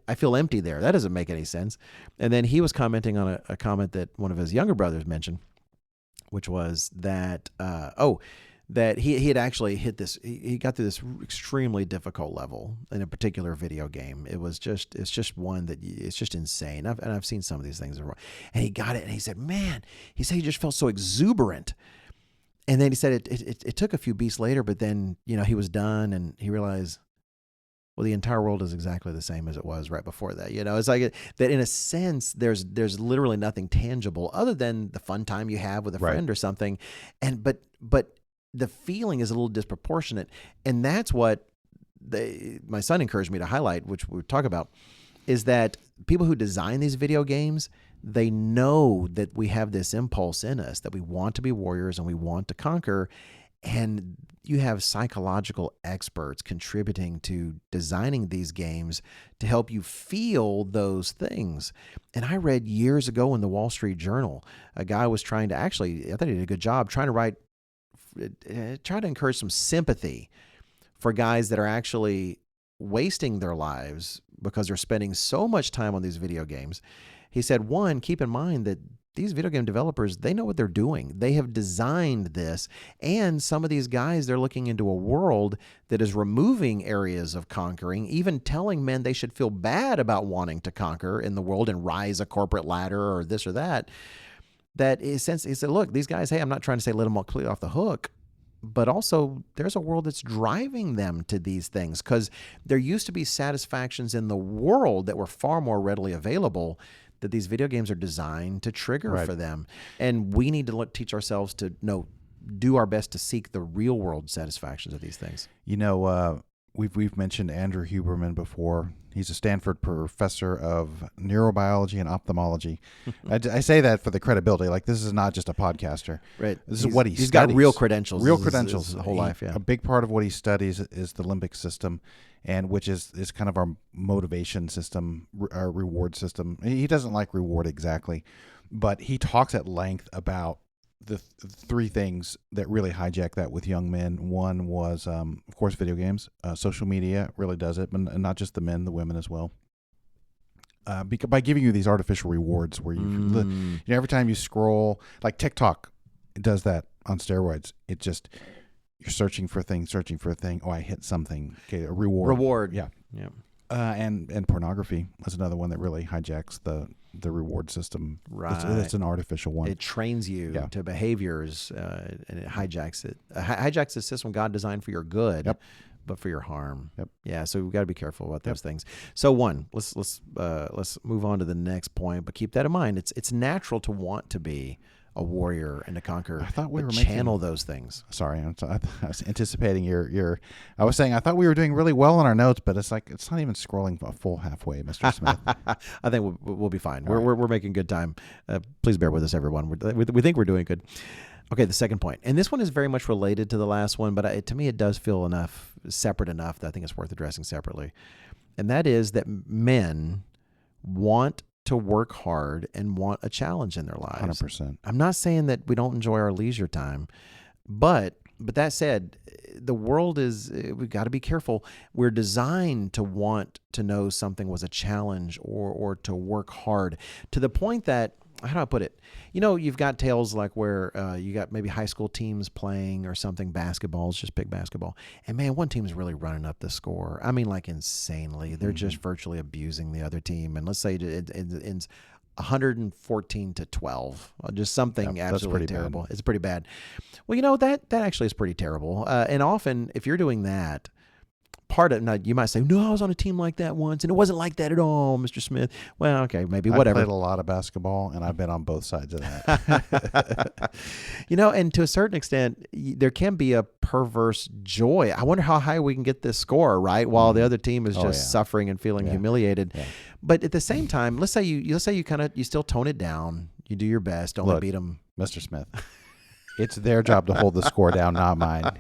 I feel empty there. That doesn't make any sense. And then he was commenting on a comment that one of his younger brothers mentioned, which was that, that he had actually hit this, he got through this extremely difficult level in a particular video game. It's just one that it's just insane. I've seen some of these things. And he got it, and he said, man, he said he just felt so exuberant. And then he said it took a few beats later, but then, he was done, and he realized, well, the entire world is exactly the same as it was right before that. It's like that in a sense, there's literally nothing tangible other than the fun time you have with a friend or something. And, but the feeling is a little disproportionate. And that's what my son encouraged me to highlight, which we talk about, is that people who design these video games, they know that we have this impulse in us that we want to be warriors and we want to conquer. And you have psychological experts contributing to designing these games to help you feel those things. And I read years ago in the Wall Street Journal, a guy was trying to actually, I thought he did a good job, trying to encourage some sympathy for guys that are actually wasting their lives because they're spending so much time on these video games. He said, one, keep in mind that these video game developers, they know what they're doing. They have designed this. And some of these guys, they're looking into a world that is removing areas of conquering, even telling men they should feel bad about wanting to conquer in the world and rise a corporate ladder or this or that. That is, since he said, look, these guys, hey, I'm not trying to say let them all completely off the hook, but also there's a world that's driving them to these things because there used to be satisfactions in the world that were far more readily available that these video games are designed to trigger for them. And we need to teach ourselves to do our best to seek the real world satisfactions of these things. We've mentioned Andrew Huberman before. He's a Stanford professor of neurobiology and ophthalmology. I say that for the credibility. Like, this is not just a podcaster. Right. This is what he he's studies. got real credentials. Real credentials. His whole life, yeah. A big part of what he studies is the limbic system, and which is kind of our motivation system, our reward system. He doesn't like reward exactly, but he talks at length about the three things that really hijack that with young men. One was, of course, video games. Social media really does it, but not just the men, the women as well. By giving you these artificial rewards where every time you scroll, like TikTok, it does that on steroids. It just, you're searching for a thing. Oh, I hit something. Okay, a reward. Yeah. And pornography is another one that really hijacks the reward system. Right. It's an artificial one. It trains you to behaviors, and it hijacks it. Hijacks the system God designed for your good, but for your harm. Yeah. So we've got to be careful about those things. So let's move on to the next point, but keep that in mind. It's natural to want to be a warrior and to conquer. I thought we were channel those things. Sorry, I was anticipating your. I was saying I thought we were doing really well on our notes, but it's like it's not even scrolling a full halfway, Mr. Smith. I think we'll be fine. We're making good time. Please bear with us, everyone. We think we're doing good. Okay, the second point, and this one is very much related to the last one, but to me it does feel separate enough that I think it's worth addressing separately, and that is that men want to work hard and want a challenge in their lives. 100%. I'm not saying that we don't enjoy our leisure time, but that said, the world we've got to be careful. We're designed to want to know something was a challenge or to work hard to the point that, how do I put it? You've got tales like where you got maybe high school teams playing or something, basketball, let's just pick basketball. And man, one team is really running up the score. I mean, like insanely. They're just virtually abusing the other team. And let's say it ends 114-12, just something absolutely terrible. Bad. It's pretty bad. Well, that actually is pretty terrible. And often if you're doing that, you might say, no, I was on a team like that once, and it wasn't like that at all, Mr. Smith. Well, okay, maybe whatever. I played a lot of basketball, and I've been on both sides of that. And to a certain extent, there can be a perverse joy. I wonder how high we can get this score, right? While the other team is just suffering and feeling humiliated. Yeah. But at the same time, let's say you still tone it down. You do your best. Don't beat them, Mr. Smith. It's their job to hold the score down, not mine.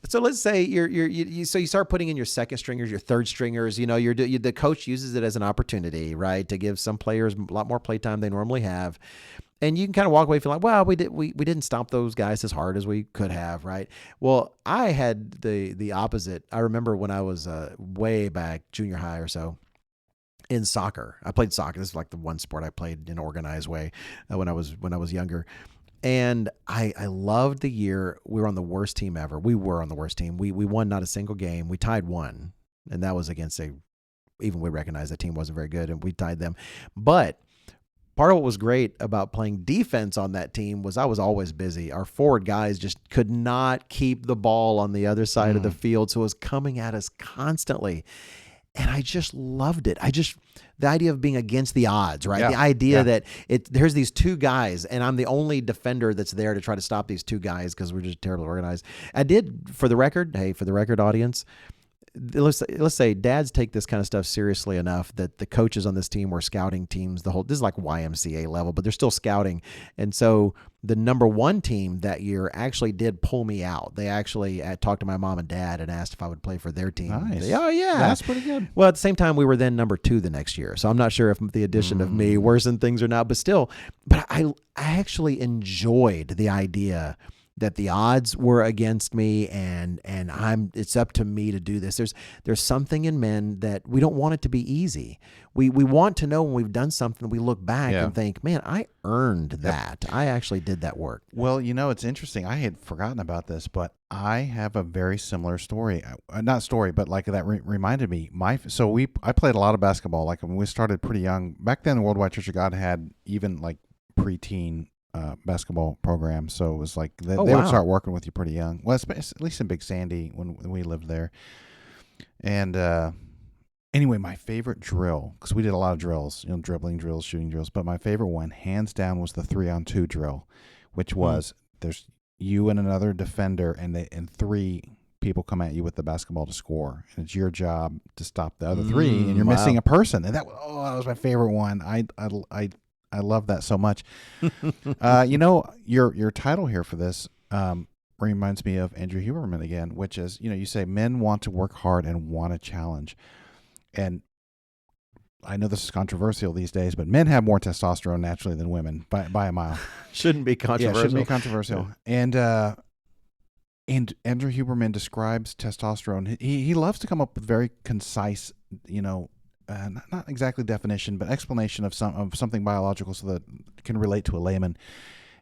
So let's say you start putting in your second stringers, your third stringers. The coach uses it as an opportunity, right, to give some players a lot more playtime they normally have, and you can kind of walk away feeling like, well, we didn't stop those guys as hard as we could have, right? Well, I had the opposite. I remember when I was way back junior high or so. In soccer, I played soccer. This is like the one sport I played in an organized way when I was younger. And I loved the year. We were on the worst team ever. We were on the worst team. We won not a single game. We tied one, and that was against even we recognized the team wasn't very good, and we tied them. But part of what was great about playing defense on that team was I was always busy. Our forward guys just could not keep the ball on the other side of the field, so it was coming at us constantly. And I just loved it. The idea of being against the odds, right? Yeah. The idea that there's these two guys, and I'm the only defender that's there to try to stop these two guys because we're just terribly organized. I did, for the record audience, let's say dads take this kind of stuff seriously enough that the coaches on this team were scouting teams. This is like YMCA level, but they're still scouting. And so the number one team that year actually did pull me out. They actually talked to my mom and dad and asked if I would play for their team. Nice. Oh yeah, that's pretty good. Well, at the same time, we were then number 2 the next year. So I'm not sure if the addition of me worsened things or not, but still, I actually enjoyed the idea that the odds were against me and it's up to me to do this. There's something in men that we don't want it to be easy. We want to know when we've done something, we look back and think, man, I earned that. I actually did that work. Well, it's interesting. I had forgotten about this, but I have a very similar story. Not story, but like that reminded me. I played a lot of basketball. Like when we started pretty young. Back then, the Worldwide Church of God had even like preteen basketball program, so it was like they would start working with you pretty young. Well, at least in Big Sandy when we lived there. And anyway, my favorite drill, because we did a lot of drills, dribbling drills, shooting drills, but my favorite one, hands down, was the 3-on-2 drill, which was there's you and another defender, and 3 people come at you with the basketball to score, and it's your job to stop the other 3, and you're missing a person, and that was my favorite one. I love that so much. Your title here for this reminds me of Andrew Huberman again, which is, you say men want to work hard and want a challenge. And I know this is controversial these days, but men have more testosterone naturally than women by a mile. Shouldn't be controversial. Yeah, shouldn't be controversial. And Andrew Huberman describes testosterone. He loves to come up with very concise, not exactly definition, but explanation of something biological so that it can relate to a layman.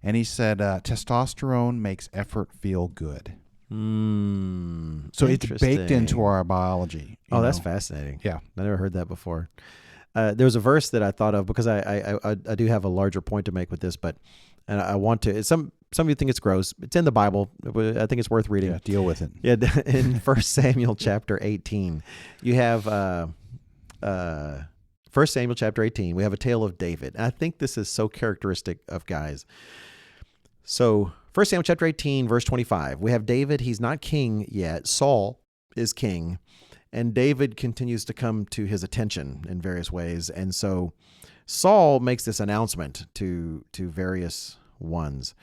And he said, testosterone makes effort feel good. So it's baked into our biology. That's fascinating. Yeah. I never heard that before. There was a verse that I thought of because I do have a larger point to make with this, and I want to. Some of you think it's gross. It's in the Bible. I think it's worth reading. Yeah, deal with it. Yeah, in 1 Samuel chapter 18, you have 1 Samuel chapter 18. We have a tale of David. And I think this is so characteristic of guys. So 1 Samuel chapter 18, verse 25. We have David. He's not king yet. Saul is king. And David continues to come to his attention in various ways. And so Saul makes this announcement to various ones.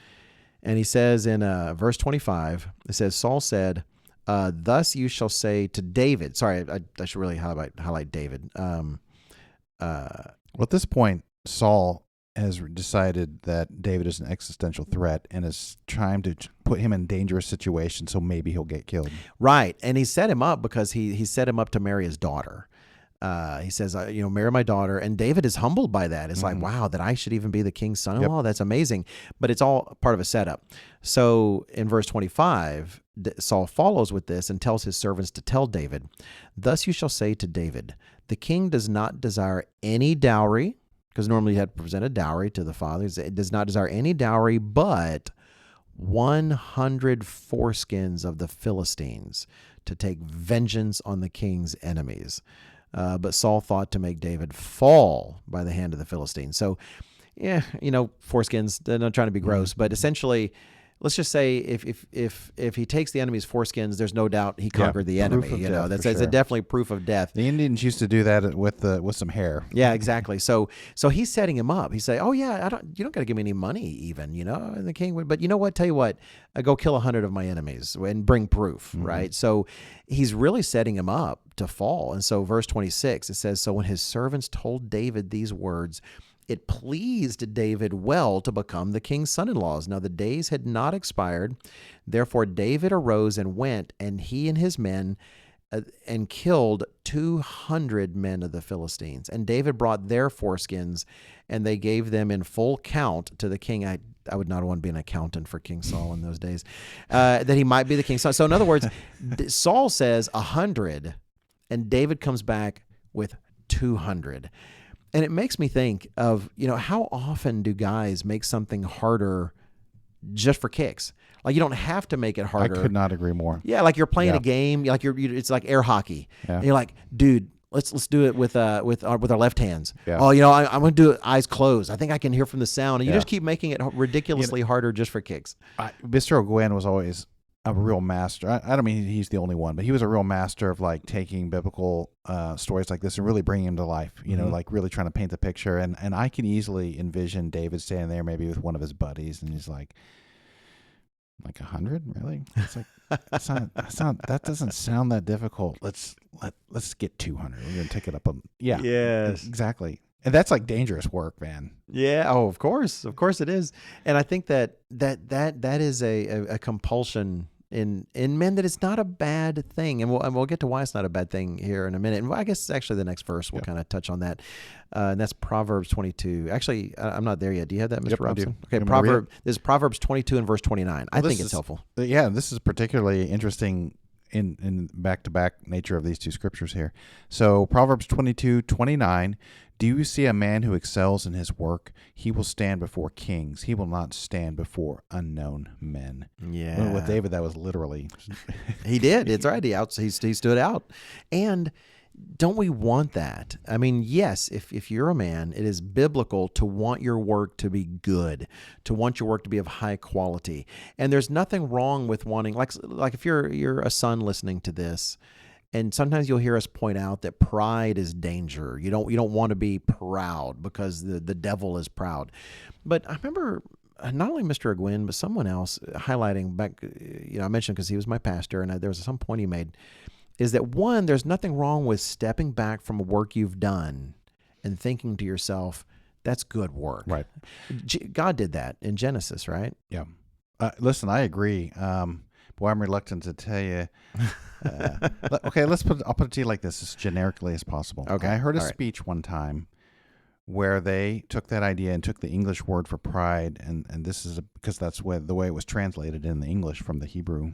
And he says in verse 25, it says, Saul said, thus you shall say to David. Sorry, I should really highlight David. At this point, Saul has decided that David is an existential threat and is trying to put him in dangerous situations, so maybe he'll get killed. Right, and he set him up because he set him up to marry his daughter. He says, marry my daughter. And David is humbled by that. It's like, wow, that I should even be the king's son-in-law. Yep. That's amazing. But it's all part of a setup. So in verse 25, Saul follows with this and tells his servants to tell David, thus you shall say to David, the king does not desire any dowry, because normally you had to present a dowry to the fathers. It does not desire any dowry, but 100 foreskins of the Philistines to take vengeance on the king's enemies. But Saul thought to make David fall by the hand of the Philistines. So, foreskins, they're not trying to be gross, but essentially, let's just say if he takes the enemy's foreskins, there's no doubt he conquered the enemy. That's definitely proof of death. The Indians used to do that with some hair. Yeah, exactly. So he's setting him up. He's saying, "Oh yeah, you don't got to give me any money, even." And the king would. But you know what? Tell you what, I go kill 100 of my enemies and bring proof. Right. So he's really setting him up to fall. And so verse 26 it says, "So when his servants told David these words, it pleased David well to become the king's son-in-laws. Now the days had not expired. Therefore David arose and went, and he and his men, and killed 200 men of the Philistines. And David brought their foreskins, and they gave them in full count to the king." I would not want to be an accountant for King Saul in those days, that he might be the king's son. So in other words, Saul says 100, and David comes back with 200. And it makes me think of, how often do guys make something harder just for kicks? Like, you don't have to make it harder. I could not agree more. Yeah, like you're playing a game, like it's like air hockey. Yeah. And you're like, dude, let's do it with our left hands. Yeah. Oh, I'm going to do it eyes closed. I think I can hear from the sound. And you just keep making it ridiculously harder just for kicks. Mr. O'Gwen was always a real master. I don't mean he's the only one, but he was a real master of like taking biblical stories like this and really bringing them to life. You know, like really trying to paint the picture. And I can easily envision David standing there maybe with one of his buddies, and he's like 100, really? It's like that doesn't sound that difficult. Let's get 200. We're gonna take it up. Yes, exactly. And that's like dangerous work, man. Yeah. Oh, of course it is. And I think that is a compulsion in men, that it's not a bad thing. And we'll get to why it's not a bad thing here in a minute. And I guess actually the next verse we'll kind of touch on that. And that's Proverbs 22. Actually, I'm not there yet. Do you have that, Mr. Robson? Okay. This is Proverbs 22 and verse 29. I think it's helpful. Yeah. This is particularly interesting in back-to-back nature of these two scriptures here. So Proverbs 22:29, do you see a man who excels in his work? He will stand before kings. He will not stand before unknown men. Yeah. Well, with David, that was literally. He did. It's right. He stood out. And don't we want that? I mean, yes, if you're a man, it is biblical to want your work to be good, to want your work to be of high quality. And there's nothing wrong with wanting, like if you're a son listening to this, and sometimes you'll hear us point out that pride is danger. You don't want to be proud because the devil is proud. But I remember not only Mr. Aguin, but someone else highlighting back, I mentioned because he was my pastor, and there was some point he made, is that one, there's nothing wrong with stepping back from a work you've done and thinking to yourself, that's good work. Right. God did that in Genesis, right? Yeah. Listen, I agree. Boy, I'm reluctant to tell you. Okay, I'll put it to you like this, as generically as possible. Okay. I heard a speech one time where they took that idea and took the English word for pride, and this is because that's the way it was translated in the English from the Hebrew,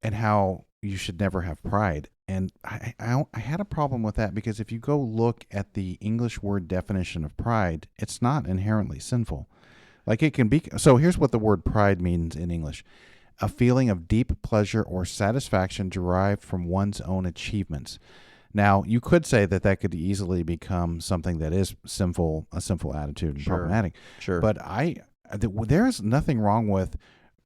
and how you should never have pride. And I had a problem with that, because if you go look at the English word definition of pride, it's not inherently sinful. Like it can be. So here's what the word pride means in English: a feeling of deep pleasure or satisfaction derived from one's own achievements. Now, you could say that could easily become something that is sinful, a sinful attitude, and problematic. Sure. But there is nothing wrong with,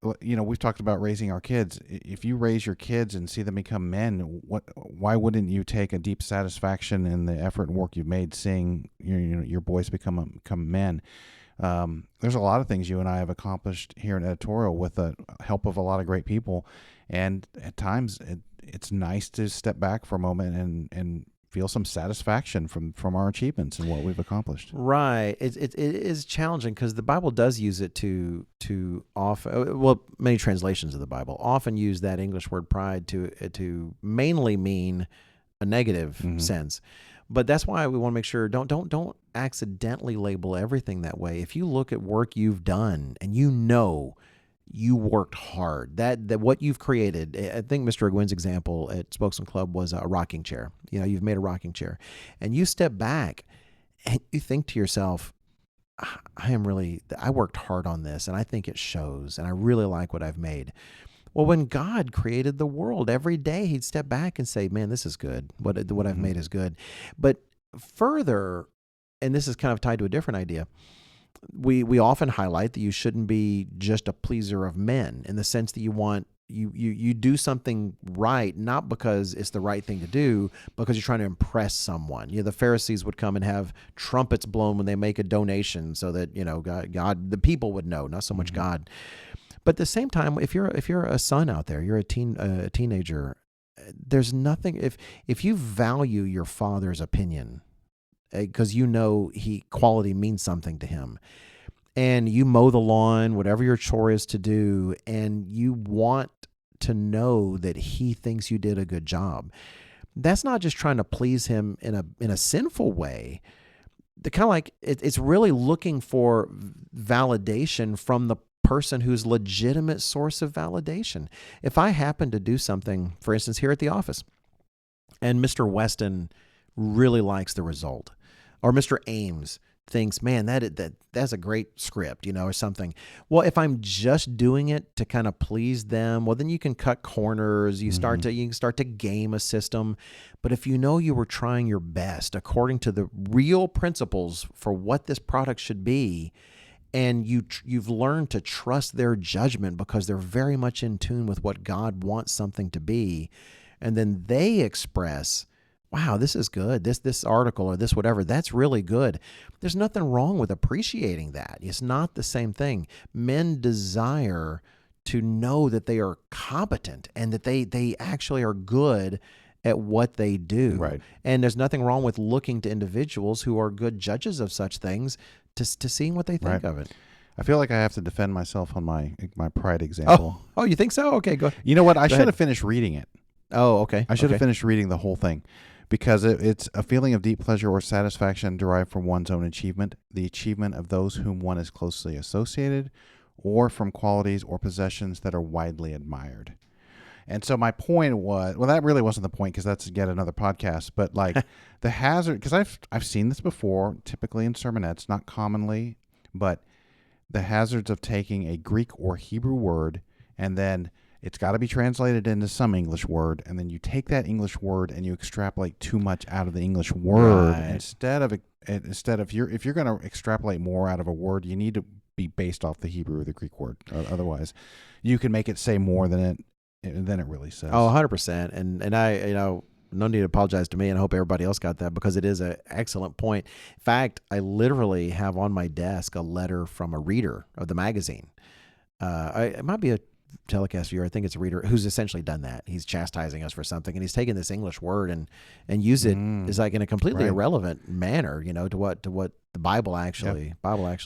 we've talked about raising our kids. If you raise your kids and see them become men, why wouldn't you take a deep satisfaction in the effort and work you've made seeing your boys become men? There's a lot of things you and I have accomplished here in editorial with the help of a lot of great people, and at times it's nice to step back for a moment and feel some satisfaction from our achievements and what we've accomplished. Right. It is challenging because the Bible does use it to often. Well, many translations of the Bible often use that English word pride to mainly mean a negative sense. But that's why we want to make sure don't accidentally label everything that way. If you look at work you've done and you worked hard, that what you've created. I think Mr. Aguin's example at Spokesman Club was a rocking chair. You've made a rocking chair, and you step back and you think to yourself, I worked hard on this, and I think it shows, and I really like what I've made. Well, when God created the world, every day he'd step back and say, man, this is good. What I've made is good. But further, and this is kind of tied to a different idea, we often highlight that you shouldn't be just a pleaser of men, in the sense that you do something right, not because it's the right thing to do, because you're trying to impress someone. The Pharisees would come and have trumpets blown when they make a donation so that, God, the people would know, not so much God. But at the same time, if you're a son out there, you're a teenager, there's nothing, if you value your father's opinion, because quality means something to him, and you mow the lawn, whatever your chore is to do, and you want to know that he thinks you did a good job, that's not just trying to please him in a sinful way. The kind of like it's really looking for validation from the person who's legitimate source of validation. If I happen to do something, for instance, here at the office, and Mr. Weston really likes the result, or Mr. Ames thinks, man, that's a great script, or something. Well, if I'm just doing it to kind of please them, well, then you can cut corners. You can start to game a system. But if you were trying your best according to the real principles for what this product should be, and you've learned to trust their judgment because they're very much in tune with what God wants something to be, and then they express, wow, this is good. This article or this whatever, that's really good. There's nothing wrong with appreciating that. It's not the same thing. Men desire to know that they are competent and that they actually are good at what they do. Right. And there's nothing wrong with looking to individuals who are good judges of such things to seeing what they think of it. I feel like I have to defend myself on my pride example. Oh, you think so? Okay, go. You know what? I should ahead. have finished reading it. Oh, okay. I should have finished reading the whole thing, because it's a feeling of deep pleasure or satisfaction derived from one's own achievement, the achievement of those whom one is closely associated, or from qualities or possessions that are widely admired. And so my point was, well, that really wasn't the point, because that's yet another podcast, but like the hazard, because I've seen this before, typically in sermonettes, not commonly, but the hazards of taking a Greek or Hebrew word, and then it's got to be translated into some English word, and then you take that English word and you extrapolate too much out of the English word. Right. Instead of if you're going to extrapolate more out of a word, you need to be based off the Hebrew or the Greek word. Otherwise, you can make it say more than it really says. Oh, 100%. And I, no need to apologize to me, and I hope everybody else got that, because it is an excellent point. In fact, I literally have on my desk a letter from a reader of the magazine. It might be a telecast viewer. I think it's a reader who's essentially done that. He's chastising us for something, and he's taken this English word and used it as like in a completely irrelevant manner, to what the Bible actually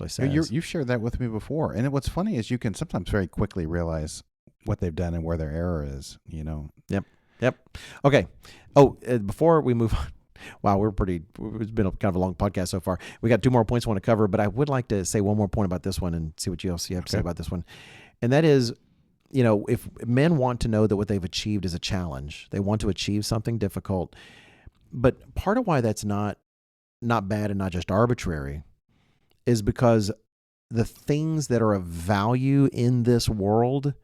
says. You've shared that with me before, and what's funny is you can sometimes very quickly realize what they've done and where their error is. Yep. Okay. Oh, before we move on. Wow, it's been kind of a long podcast so far. We got 2 more points I want to cover, but I would like to say one more point about this one and see what you have to say about this one. And that is, if men want to know that what they've achieved is a challenge, they want to achieve something difficult. But part of why that's not bad and not just arbitrary is because the things that are of value in this world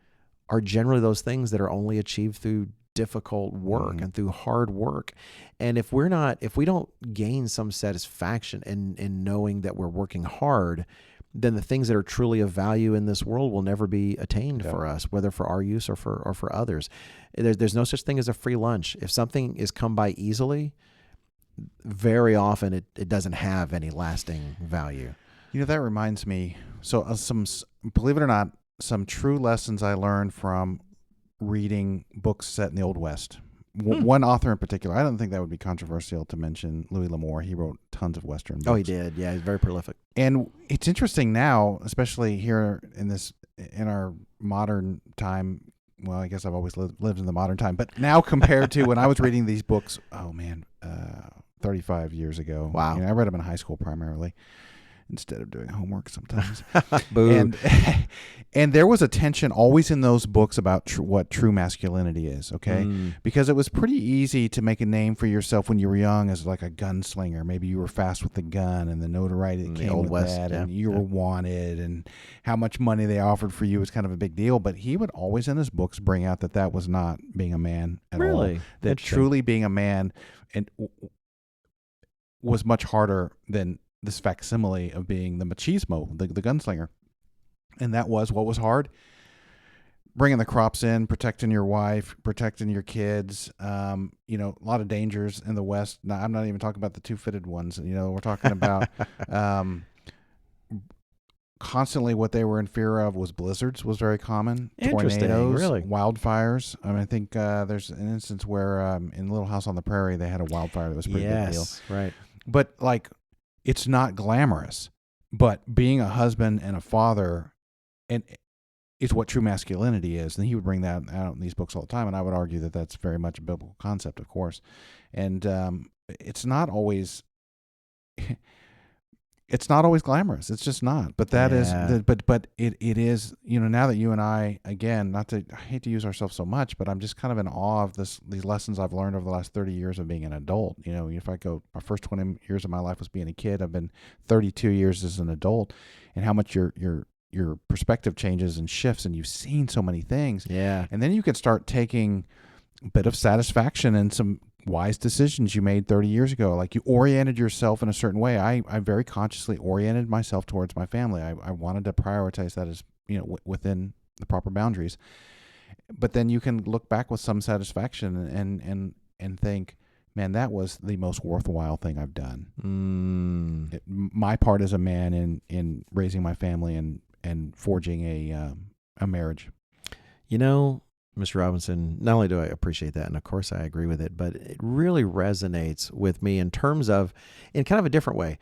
are generally those things that are only achieved through difficult work and through hard work. And if we don't gain some satisfaction in knowing that we're working hard, then the things that are truly of value in this world will never be attained for us, whether for our use or for others. There's no such thing as a free lunch. If something is come by easily, very often it doesn't have any lasting value. That reminds me. So believe it or not, some true lessons I learned from reading books set in the Old West. One author in particular, I don't think that would be controversial to mention, Louis L'Amour. He wrote tons of Western books. Oh, he did. Yeah, he's very prolific. And it's interesting now, especially here in our modern time. Well, I guess I've always lived in the modern time, but now compared to when I was reading these books, 35 years ago. Wow. I read them in high school primarily, instead of doing homework sometimes. Boo. And there was a tension always in those books about what true masculinity is, okay? Because it was pretty easy to make a name for yourself when you were young as like a gunslinger. Maybe you were fast with the gun, and the notoriety that came with West, that, and you were wanted, and how much money they offered for you was kind of a big deal. But he would always in his books bring out that was not being a man at all. Really? That truly being a man was much harder than this facsimile of being the machismo, the gunslinger. And that was what was hard. Bringing the crops in, protecting your wife, protecting your kids. A lot of dangers in the West. Now, I'm not even talking about the two-footed ones. We're talking about constantly what they were in fear of was blizzards was very common. Tornadoes, really? Wildfires. I think there's an instance where in Little House on the Prairie, they had a wildfire that was a pretty big deal. Right. But it's not glamorous, but being a husband and a father, and it's what true masculinity is. And he would bring that out in these books all the time. And I would argue that that's very much a biblical concept, of course. And it's not always glamorous. It's just not. But that is, but it is. Now that you and I, again, I hate to use ourselves so much, but I'm just kind of in awe of these lessons I've learned over the last 30 years of being an adult. If I go, my first 20 years of my life was being a kid. I've been 32 years as an adult, and how much your perspective changes and shifts, and you've seen so many things. Yeah. And then you can start taking a bit of satisfaction in some wise decisions you made 30 years ago. Like you oriented yourself in a certain way. I very consciously oriented myself towards my family. I wanted to prioritize that as, within the proper boundaries. But then you can look back with some satisfaction and think, man, that was the most worthwhile thing I've done. My part as a man in raising my family and forging a marriage. Mr. Robinson, not only do I appreciate that, and of course I agree with it, but it really resonates with me in terms of, in kind of a different way.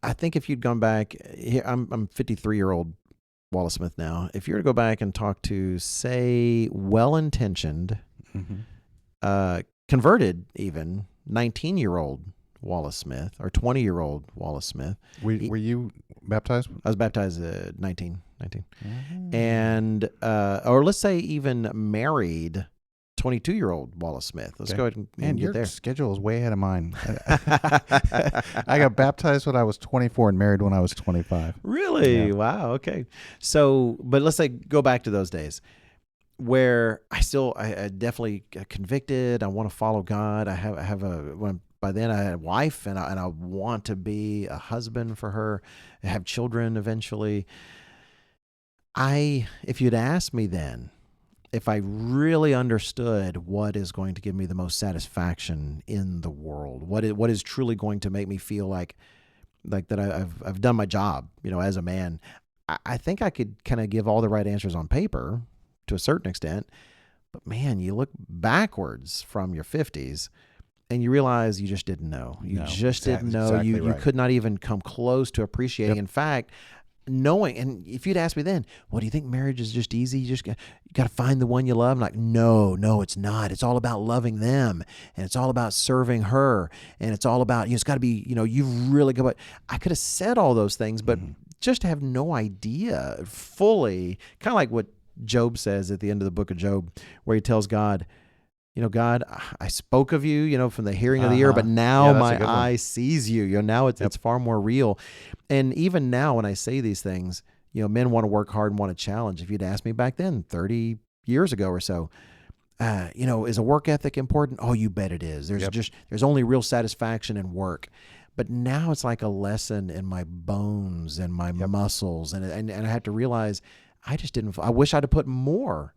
I think if you'd gone back, I'm 53-year-old Wallace Smith now. If you were to go back and talk to, say, well-intentioned, converted even, 19-year-old Wallace Smith or 20-year-old Wallace Smith. Were you baptized? I was baptized at 19. And, or let's say even married 22-year-old Wallace Smith. Let's go ahead and get your there. Schedule is way ahead of mine. I got baptized when I was 24 and married when I was 25. Really? Yeah. Wow. Okay. So, but let's say go back to those days where I definitely convicted. I want to follow God. By then I had a wife and I want to be a husband for her, have children eventually. If you'd asked me then, if I really understood what is going to give me the most satisfaction in the world, what is truly going to make me feel like that I've done my job, as a man, I think I could kind of give all the right answers on paper to a certain extent. But man, you look backwards from your 50s and you realize you just didn't know. You didn't know. Exactly You could not even come close to appreciating. In fact, knowing, and if you'd asked me then, well, do you think marriage is just easy? You got to find the one you love. I'm like, no, it's not. It's all about loving them, and it's all about serving her, and it's all about, it's got to be, you've really got. I could have said all those things, but just to have no idea fully, kind of like what Job says at the end of the book of Job, where he tells God, God, I spoke of you, from the hearing of the ear, but now my eye sees you. Now it's far more real. And even now when I say these things, men want to work hard and want a challenge. If you'd asked me back then, 30 years ago or so, is a work ethic important? Oh, you bet it is. There's only real satisfaction in work. But now it's like a lesson in my bones and my muscles. And I have to realize I wish I'd have put more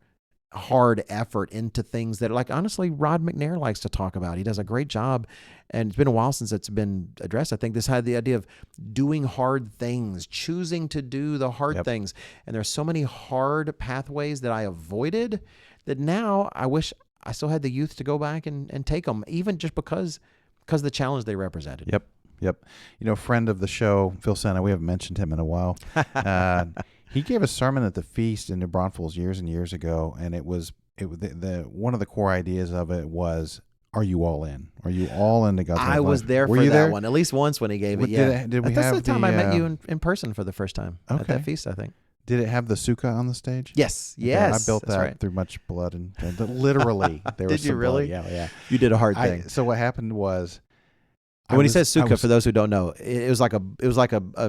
hard effort into things that, like, honestly, Rod McNair likes to talk about. He does a great job, and it's been a while since it's been addressed. I think this had the idea of doing hard things, choosing to do the hard things. And there's so many hard pathways that I avoided that now I wish I still had the youth to go back and take them, even just because of the challenge they represented. Yep. Friend of the show, Phil Sena, we haven't mentioned him in a while. He gave a sermon at the feast in New Braunfels years and years ago, and it was the one of the core ideas of it was, are you all in? Are you all into God's life? I was there for that one, at least once when he gave it. Did we That's have the time I met you in person for the first time at that feast, I think. Did it have the sukkah on the stage? Yes. I built that through much blood and literally. There was Did you really? Blood. Yeah. You did a hard thing. So what happened was, when he says sukkah, for those who don't know, it was like a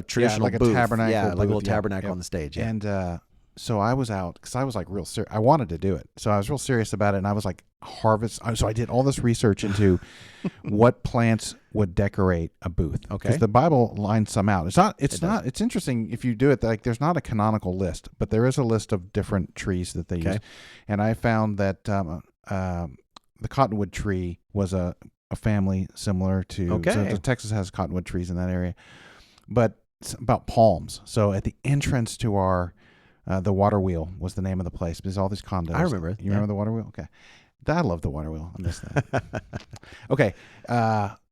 traditional like a booth. tabernacle. Yeah, like a little booth, tabernacle on the stage. Yeah. And so I was out because I was like real serious. I wanted to do it, so I was real serious about it. And I was like So I did all this research into what plants would decorate a booth. Okay, because the Bible lines some out. It's interesting if you do it. Like, there's not a canonical list, but there is a list of different trees that they use. And I found that the cottonwood tree was a family similar to so Texas has cottonwood trees in that area, but it's about palms. So at the entrance to our the Water Wheel was the name of the place. There's all these condos. I remember. You remember the Water Wheel? Okay, I love the Water Wheel. I miss that. Okay,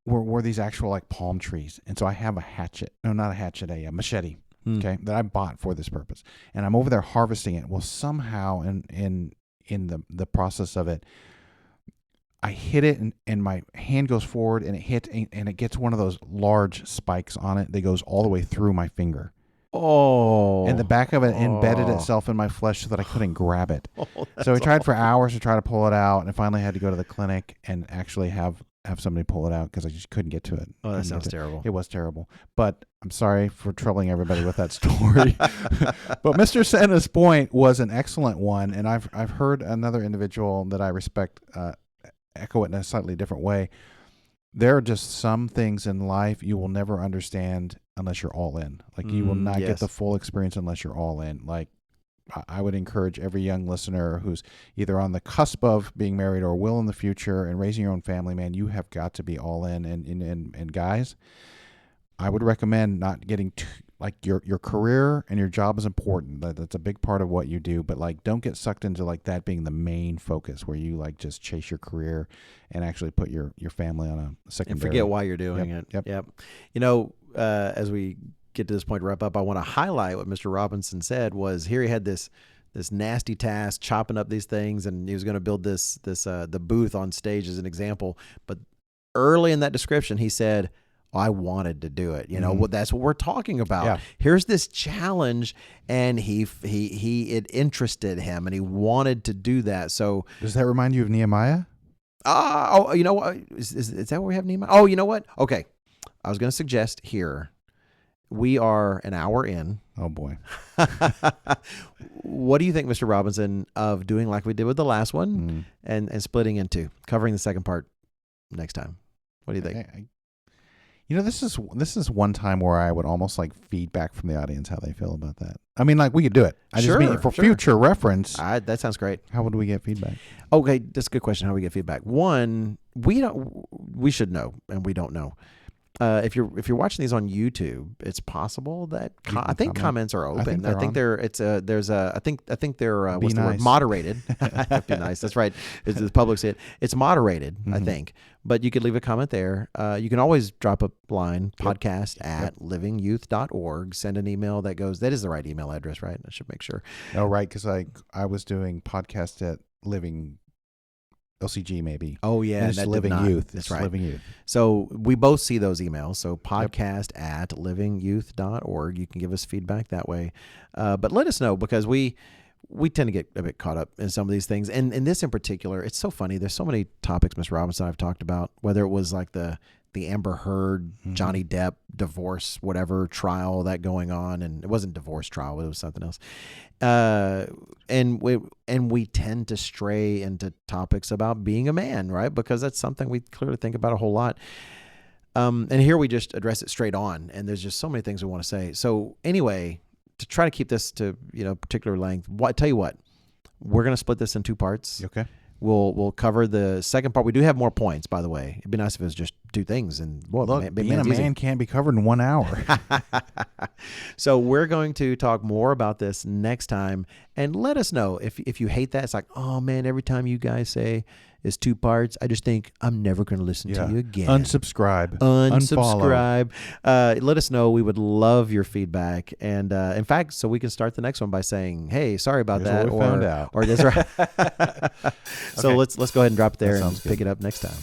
were these actual like palm trees, and so I have a hatchet. No, not a hatchet, a machete. Okay, that I bought for this purpose, and I'm over there harvesting it. Well, somehow in the process of it, I hit it and my hand goes forward and it hits and it gets one of those large spikes on it that goes all the way through my finger. Oh. And the back of it embedded itself in my flesh so that I couldn't grab it. So I tried for hours to try to pull it out, and I finally had to go to the clinic and actually have somebody pull it out because I just couldn't get to it. Oh, that sounds terrible. It was terrible. But I'm sorry for troubling everybody with that story. But Mr. Sena's point was an excellent one, and I've heard another individual that I respect echo it in a slightly different way. There are just some things in life you will never understand unless you're all in. Like you will not get the full experience unless you're all in. Like I would encourage every young listener who's either on the cusp of being married or will in the future and raising your own family, man, you have got to be all in. And guys, I would recommend not getting too, like your career and your job is important. That's a big part of what you do, but like don't get sucked into like that being the main focus where you like just chase your career and actually put your family on a secondary. And forget why you're doing it. Yep. You know, as we get to this point to wrap up, I want to highlight what Mr. Robinson said was here he had this nasty task chopping up these things, and he was going to build the booth on stage as an example. But early in that description, he said, I wanted to do it. You know, that's what we're talking about. Yeah. Here's this challenge, and it interested him, and he wanted to do that. So does that remind you of Nehemiah? You know what? Is that where we have Nehemiah? Oh, you know what? Okay. I was going to suggest here, we are an hour in. Oh, boy. What do you think, Mr. Robinson, of doing like we did with the last one and splitting into, covering the second part next time? What do you think? You know, this is one time where I would almost like feedback from the audience how they feel about that. I mean, like we could do it. I just mean for future reference. That sounds great. How would we get feedback? Okay, that's a good question. How do we get feedback? One, we should know, and we don't know. If you're watching these on YouTube, it's possible that I think comments are open. I think they're what's the word? Moderated. That'd be nice. That's right. It's the public say it. It's moderated, I think. But you could leave a comment there. You can always drop a line, podcast@livingyouth.org. Send an email that is the right email address, right? I should make sure. Oh, right, because I was doing podcast at Living LCG maybe. Oh yeah, it's Living Youth. That's right. Living Youth. So we both see those emails. So podcast@livingyouth.org. You can give us feedback that way. But let us know, because we tend to get a bit caught up in some of these things. And in this in particular, it's so funny. There's so many topics, Mr. Robinson, I've talked about, whether it was like the Amber Heard, Johnny Depp divorce, whatever trial that going on. And it wasn't divorce trial, it was something else. And we tend to stray into topics about being a man, right? Because that's something we clearly think about a whole lot. And here we just address it straight on, and there's just so many things we want to say. So anyway, to try to keep this to, particular length, tell you what, we're going to split this in two parts. Okay. We'll cover the second part. We do have more points, by the way. It'd be nice if it was just two things. And look, being a man can't be covered in 1 hour. So we're going to talk more about this next time. And let us know if you hate that. It's like, oh man, every time you guys say it's two parts, I just think I'm never going to listen to you again. Unsubscribe. Let us know. We would love your feedback. And in fact, so we can start the next one by saying, hey, sorry about that. Found out. Or that's right. So okay. let's go ahead and drop it there and pick it up next time.